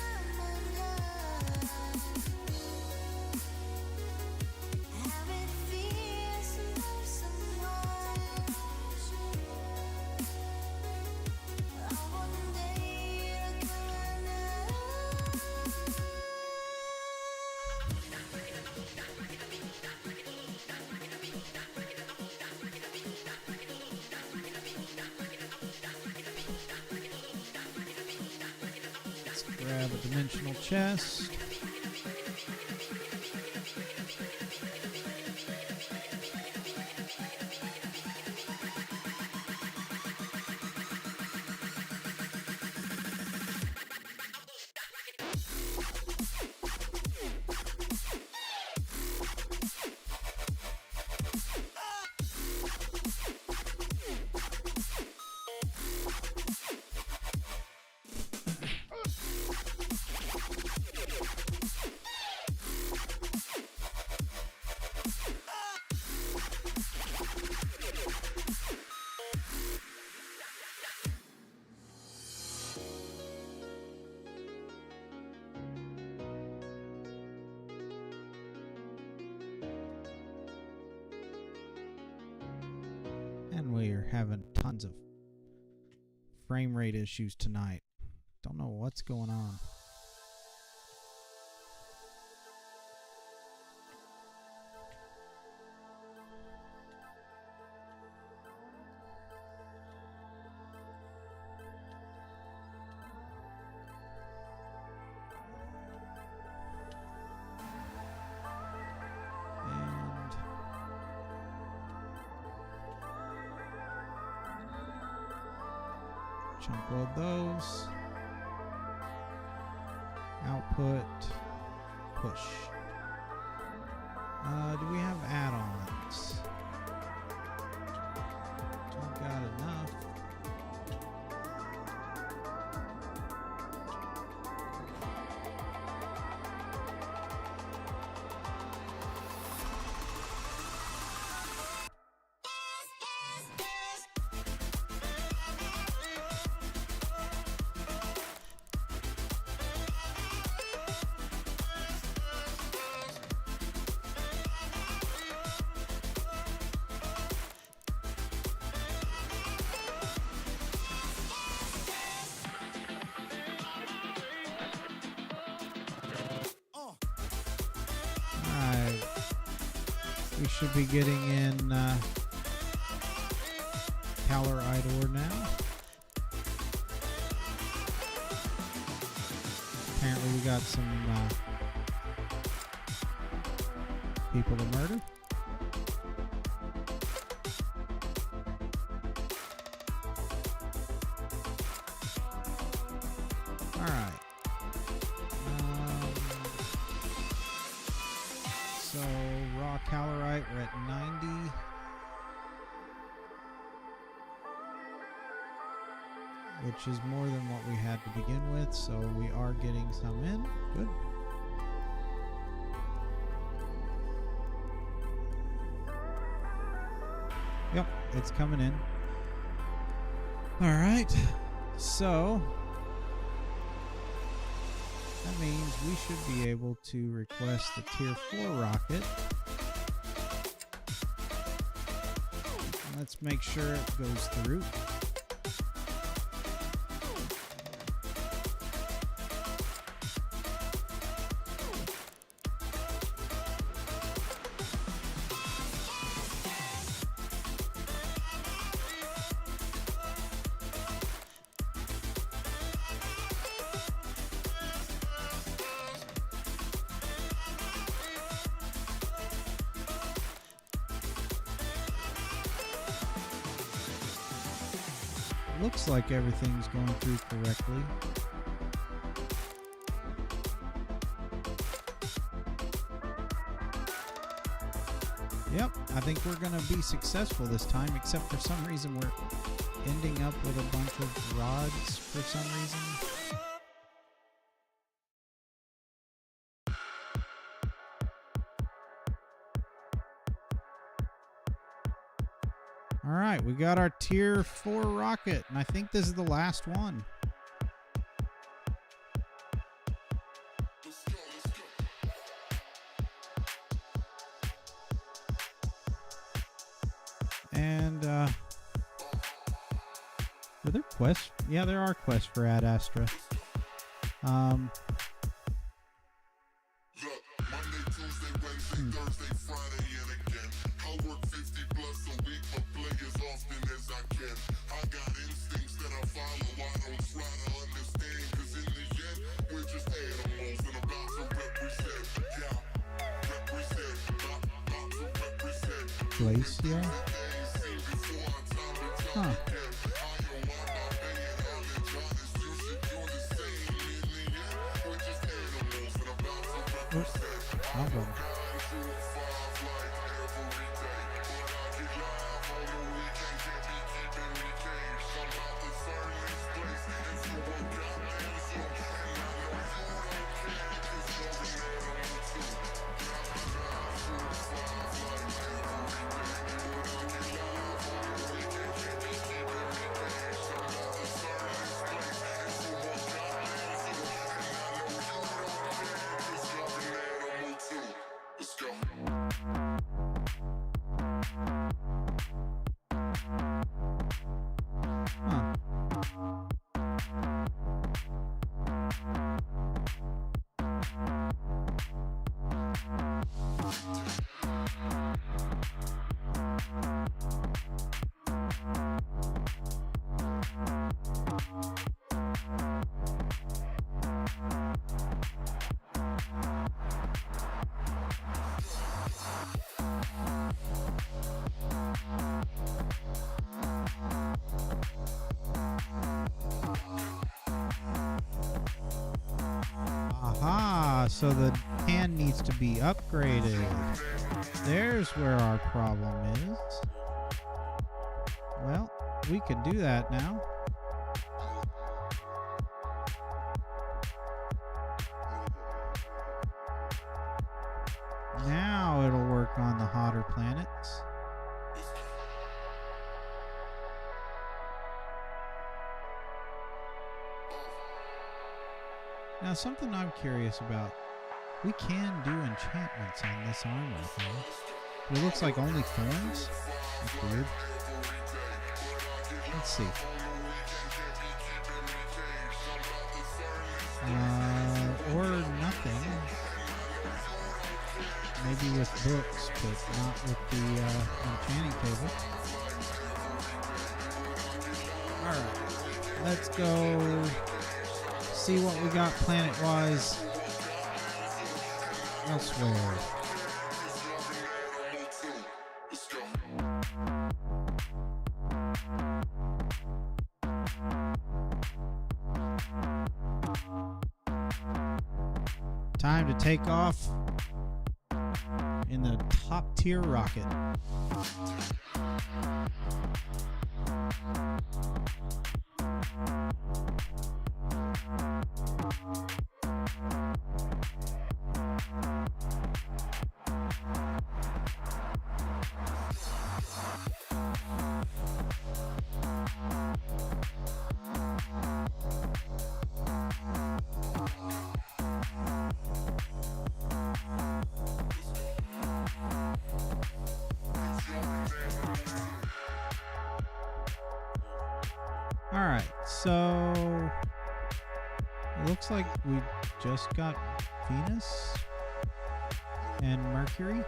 Grab a dimensional chest. having tons of frame rate issues tonight. Don't know what's going on. Chunk load those. Output. Push. Do we have add-ons? I've got enough. We should be getting in Calorite ore now. Apparently we got some people to murder. Alright. So raw calorite, we're at 90. Which is more than what we had to begin with, so we are getting some in. Good. Yep, it's coming in. Alright, so that means we should be able to request the Tier 4 rocket. Let's make sure it goes through. Looks like everything's going through correctly. Yep, I think we're going to be successful this time, except for some reason we're ending up with a bunch of rods for some reason. Alright, we got our Tier 4 rocket, and I think this is the last one. And, are there quests? Yeah, there are quests for Ad Astra. Glacier? Huh. Oops. Problem. Aha, so the can needs to be upgraded. There's where our problem is. Well, we can do that now. Now it'll work on the hotter planets. Now, something I'm curious about. We can do enchantments on this armor, though. It looks like only thorns. That's weird. Let's see. Or nothing. Maybe with books, but not with the enchanting table. Alright. Let's go see what we got planet-wise elsewhere. Time to take off in the top tier rocket. Alright, so it looks like we just got Venus and Mercury.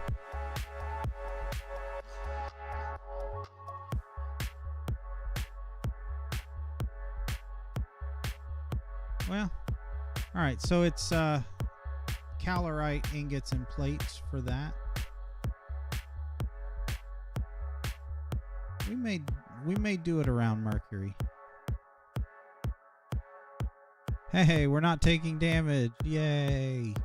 Well, alright, so it's calorite ingots and plates for that. We may do it around Mercury. Hey, we're not taking damage. Yay.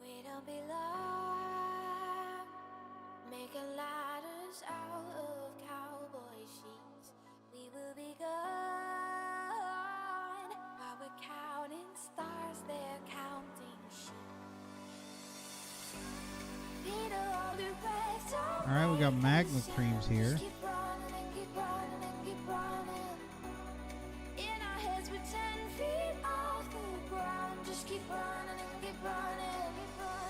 We don't belong making ladders out of cowboy sheets. We will be gone while we're counting stars, they're counting sheep. Alright, we got magma creams here. Keep running and keep running and keep running. In our heads we're 10 feet off the ground. Just keep running and keep running, keep running,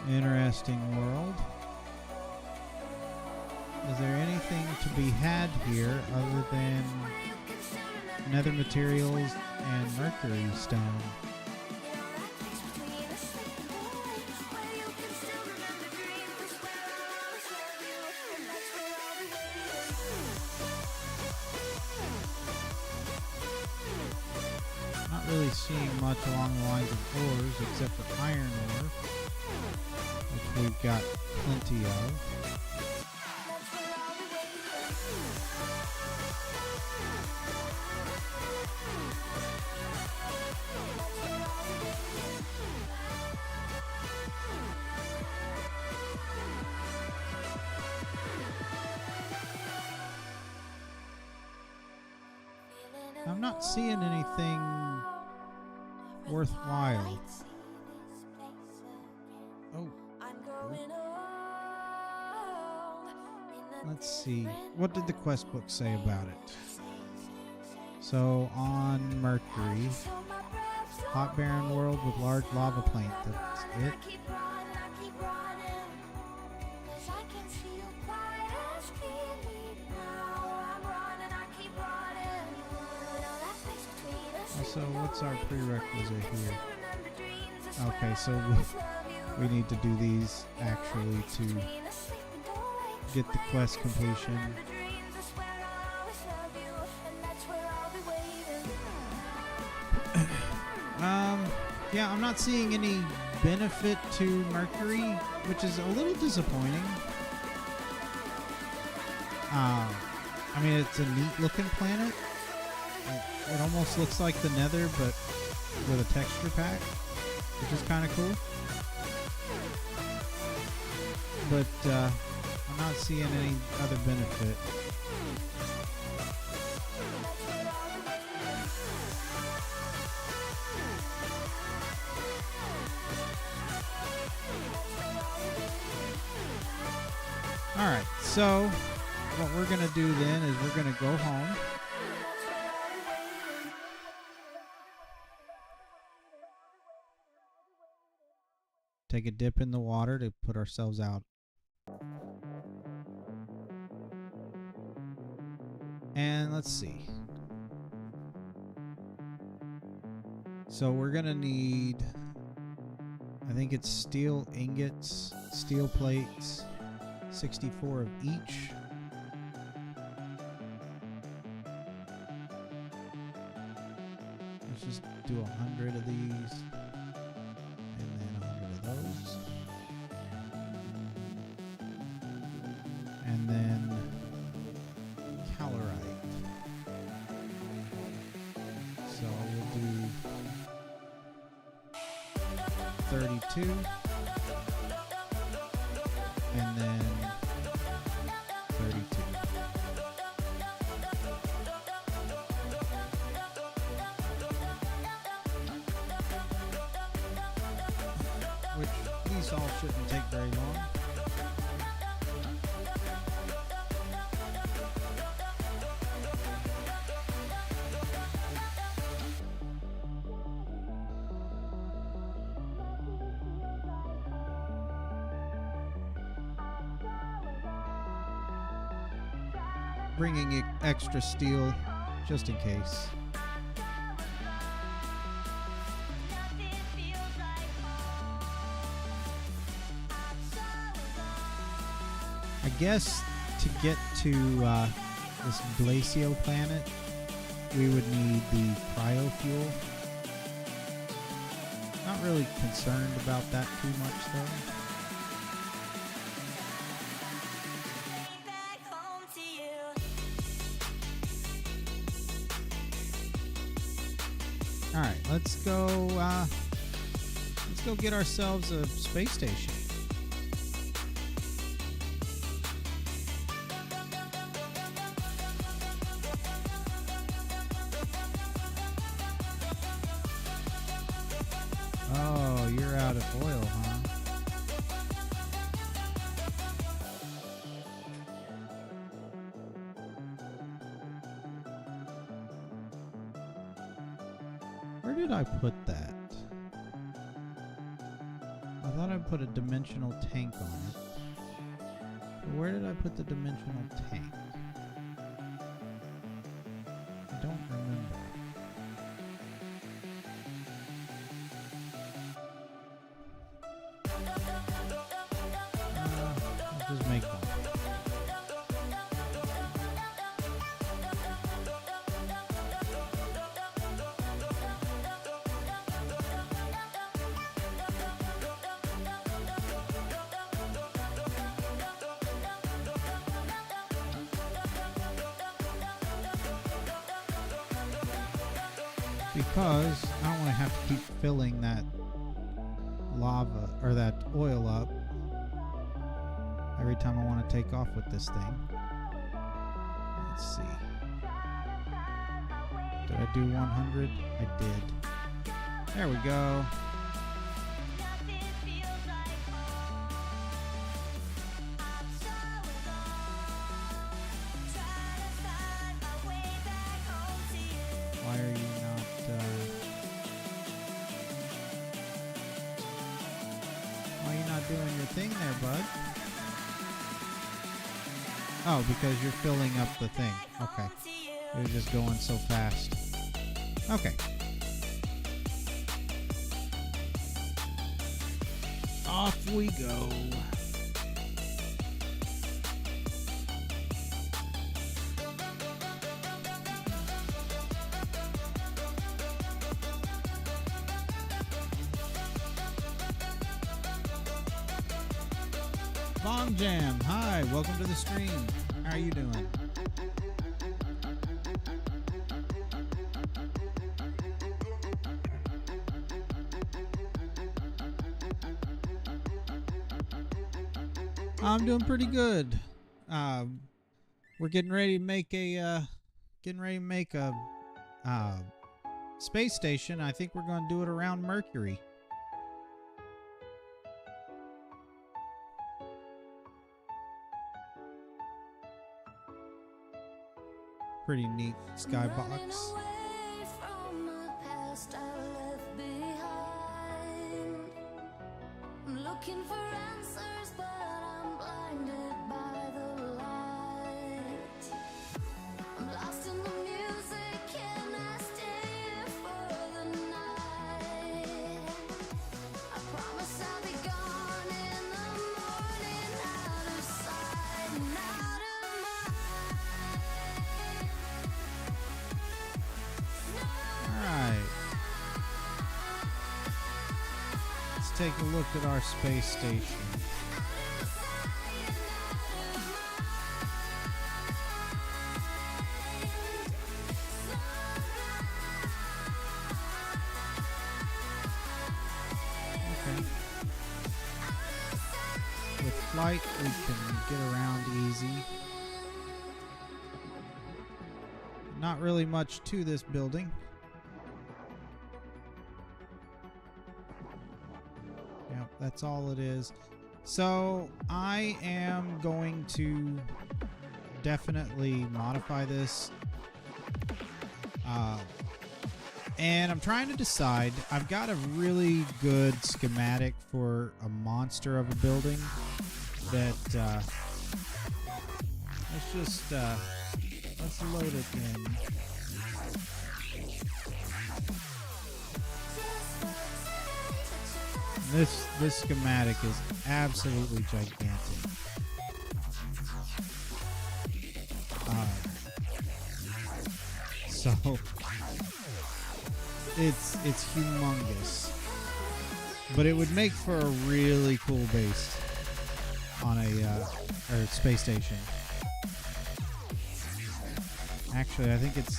Interesting world. Is there anything to be had here other than nether materials and mercury stone? Not really seeing much along the lines of ores except for iron ore, which we've got plenty of. I'm not seeing anything worthwhile. Oh. Let's see. What did the quest book say about it? So, on Mercury, hot barren world with large lava plain. That's it. So what's our prerequisite here? Okay, so we need to do these actually to get the quest completion. Yeah, I'm not seeing any benefit to Mercury, which is a little disappointing. I mean, it's a neat looking planet. It almost looks like the Nether, but with a texture pack, which is kind of cool. But I'm not seeing any other benefit. Alright, so what we're going to do then is we're going to go home. Take a dip in the water to put ourselves out. And let's see. So we're going to need, I think it's steel ingots, steel plates, 64 of each. Let's just do 100 of these, and then 100 of those, and then calorite. So we'll do 32. And then 32. Which these all shouldn't take very long. Bringing extra steel just in case. I guess to get to this glacial planet, we would need the cryo fuel. Not really concerned about that too much though. All right, let's go get ourselves a space station. Oh, you're out of oil, huh? Where did I put that? I thought I put a dimensional tank on it. But where did I put the dimensional tank? I don't remember. I'll just make one. Because I don't want to have to keep filling that lava or that oil up every time I want to take off with this thing. Let's see. Did I do 100? I did. There we go. Why are you not why are you not doing your thing there, bud? Oh, because you're filling up the thing. Okay. You're just going so fast. Okay. off we go. Long Jam, hi, welcome to the stream. How are you doing? I'm doing pretty good. We're getting ready to make a space station. I think we're going to do it around Mercury. Pretty neat skybox. Looking for answers, but I'm blinded by the light. I'm lost in the music, can I stay here for the night? I promise I'll be gone in the morning, out of sight and out of mind. All right. Let's take a look at our space station. Okay. With flight, we can get around easy. Not really much to this building. Yep, that's all it is. So I am going to definitely modify this. And I'm trying to decide. I've got a really good schematic for a monster of a building that let's load it in. This schematic is absolutely gigantic. So it's humongous, but it would make for a really cool base on a or space station. Actually, I think it's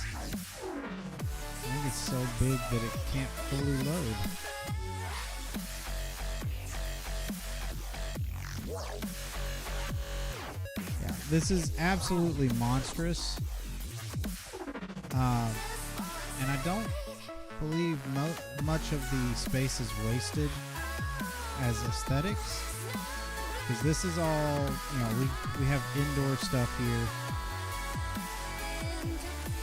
so big that it can't fully load. Yeah, this is absolutely monstrous. And I don't believe much of the space is wasted as aesthetics, because this is all, you know, we have indoor stuff here.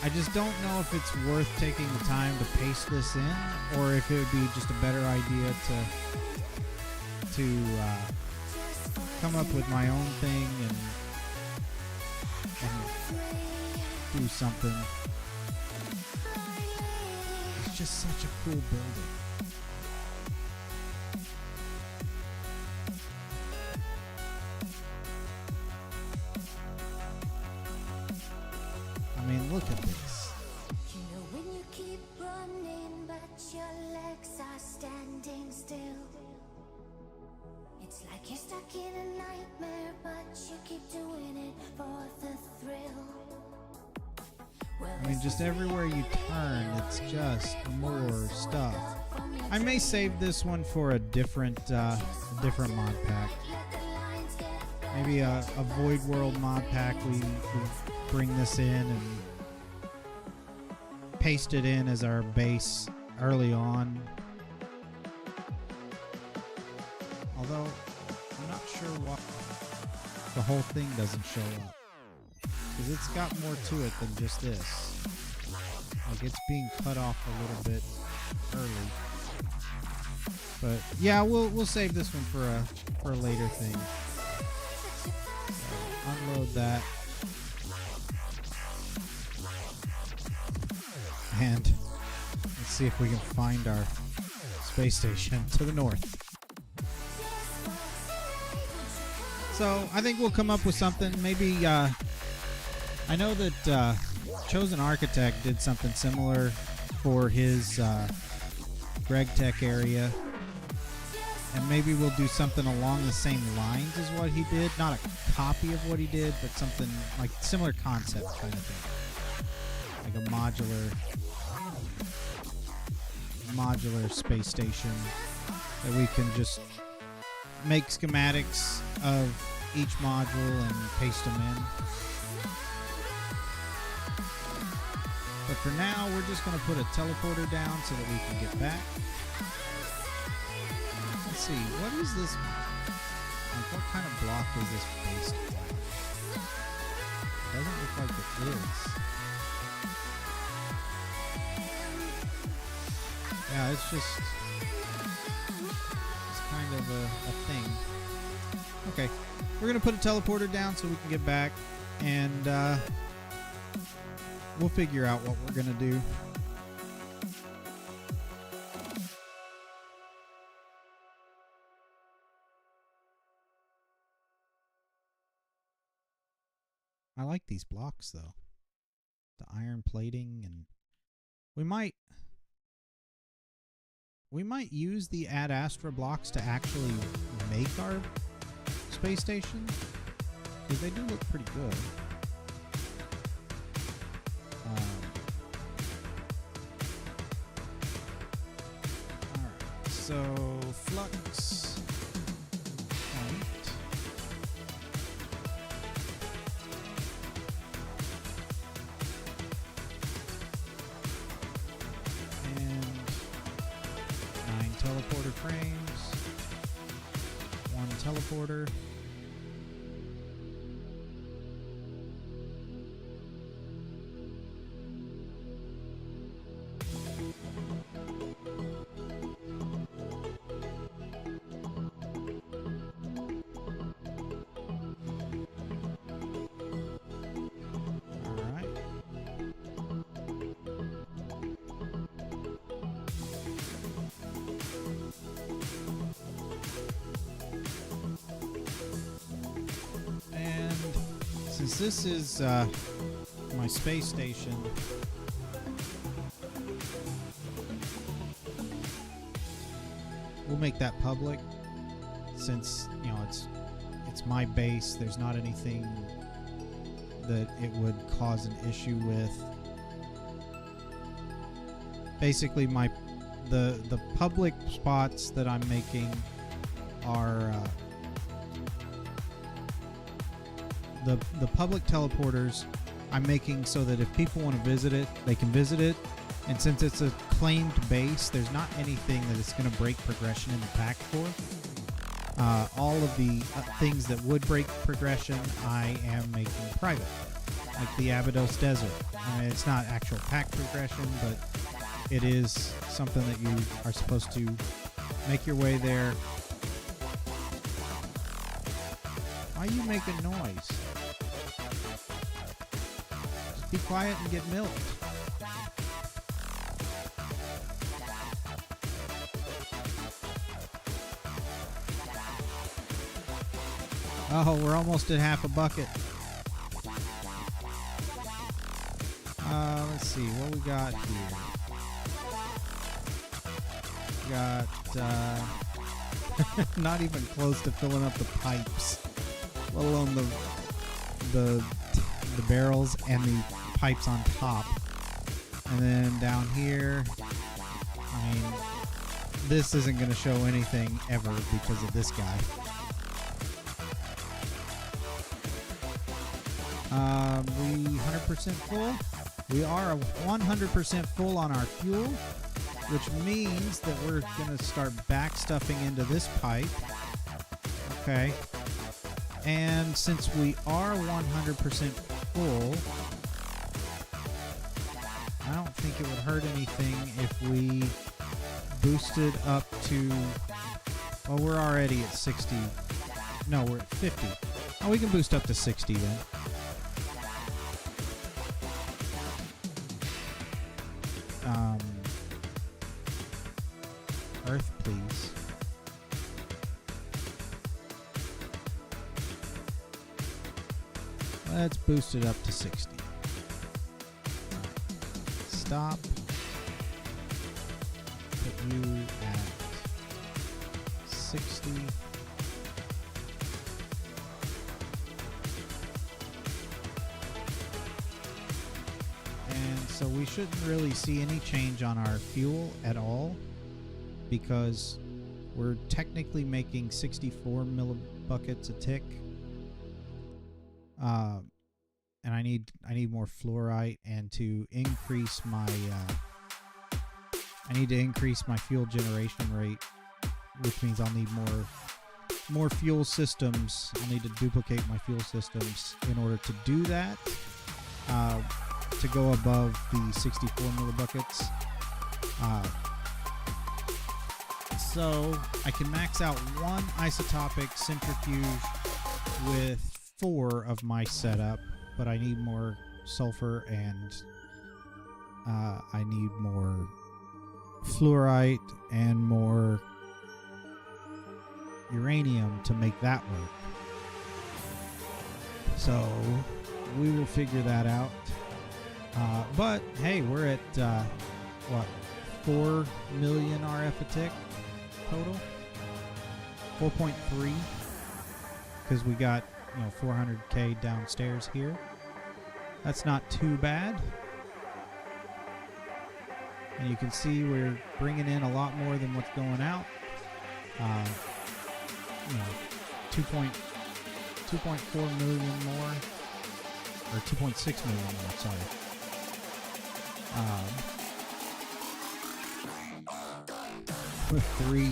I just don't know if it's worth taking the time to paste this in, or if it would be just a better idea to come up with my own thing and do something. It's just such a cool building. I mean, look at this. You know when you keep running, but your legs are standing still. It's like you're stuck in a nightmare, but you keep doing it for the thrill. I mean, just everywhere you turn, it's just more stuff. I may save this one for a different mod pack. Maybe a Void World mod pack. We bring this in and paste it in as our base early on. Although I'm not sure why the whole thing doesn't show up, because it's got more to it than just this. Like, it's being cut off a little bit early. But yeah, we'll save this one for a later thing. So, unload that. And let's see if we can find our space station to the north. So I think we'll come up with something. Maybe I know that Chosen Architect did something similar for his Greg Tech area, and maybe we'll do something along the same lines as what he did. Not a copy of what he did, but something like similar concept kind of thing, like a modular space station that we can just make schematics of each module and paste them in. But for now, we're just going to put a teleporter down so that we can get back. Let's see, what is this? Like, what kind of block is this based on? It doesn't look like it is. Yeah, it's just kind of a thing. Okay, we're going to put a teleporter down so we can get back, and we'll figure out what we're going to do. I like these blocks, though. The iron plating, and we might use the Ad Astra blocks to actually make our space station, because they do look pretty good. Alright, so flux point. And 9 teleporter frames. 1 teleporter. Since this is my space station, we'll make that public, since it's my base. There's not anything that it would cause an issue with. Basically, the public spots that I'm making are the public teleporters I'm making so that if people want to visit it, they can visit it. And since it's a claimed base, there's not anything that it's going to break progression in the pack for. All of the things that would break progression, I am making private, like the Abydos Desert. It's not actual pack progression, but it is something that you are supposed to make your way there. Why are you making noise? Just be quiet and get milked. Oh, we're almost at half a bucket. Let's see what we got here. We got not even close to filling up the pipes, let alone the barrels and the pipes on top. And then down here, I mean, this isn't going to show anything ever because of this guy. We 100% full. We are 100% full on our fuel, which means that we're going to start back stuffing into this pipe. Okay. And since we are 100% full, I don't think it would hurt anything if we boosted up to, well, we're already at 60. No, we're at 50. Oh, we can boost up to 60 then. Earth, please. Let's boost it up to 60. Stop. Put you at 60. And so we shouldn't really see any change on our fuel at all, because we're technically making 64 millibuckets a tick. And I need more fluorite, and to increase my I need to increase my fuel generation rate, which means I'll need more fuel systems. I'll need to duplicate my fuel systems in order to do that, to go above the 64 millibuckets. So I can max out one isotopic centrifuge with 4 of my setup, but I need more sulfur, and I need more fluorite and more uranium to make that work. So we will figure that out. But hey, we're at what, 4 million RF a tick total? 4.3, because we got 400K downstairs here. That's not too bad. And you can see we're bringing in a lot more than what's going out. 2.4 million more, or 2.6 million more, sorry. With 3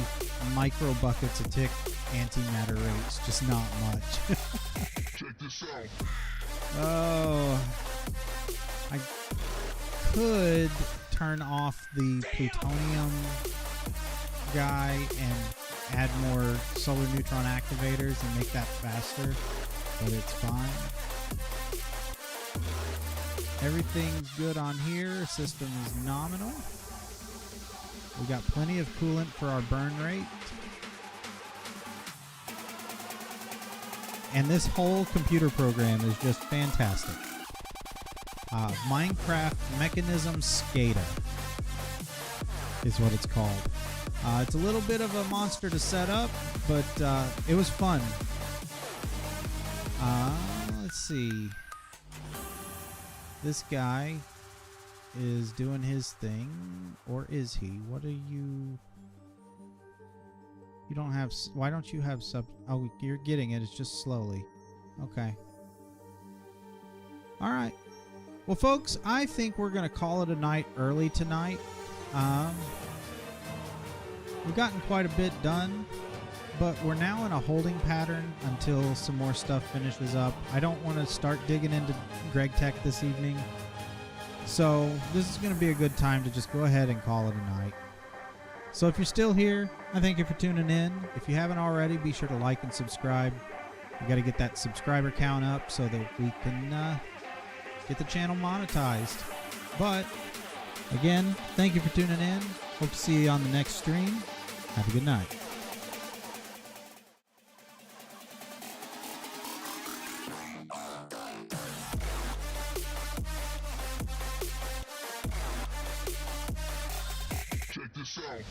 micro buckets a tick antimatter rates, just not much. Check this out. Oh, I could turn off the plutonium guy and add more solar neutron activators and make that faster, but it's fine. Everything's good on here. System is nominal. We got plenty of coolant for our burn rate. And this whole computer program is just fantastic. Minecraft Mekanism SCADA is what it's called. It's a little bit of a monster to set up, but it was fun. Let's see. This guy is doing his thing, or is he? What are you? You don't have. Why don't you have sub? Oh, you're getting it. It's just slowly. Okay. All right. Well, folks, I think we're gonna call it a night early tonight. We've gotten quite a bit done, but we're now in a holding pattern until some more stuff finishes up. I don't want to start digging into Greg Tech this evening. So this is going to be a good time to just go ahead and call it a night. So if you're still here, I thank you for tuning in. If you haven't already, be sure to like and subscribe. We got to get that subscriber count up so that we can get the channel monetized. But again, thank you for tuning in. Hope to see you on the next stream. Have a good night. Check this out.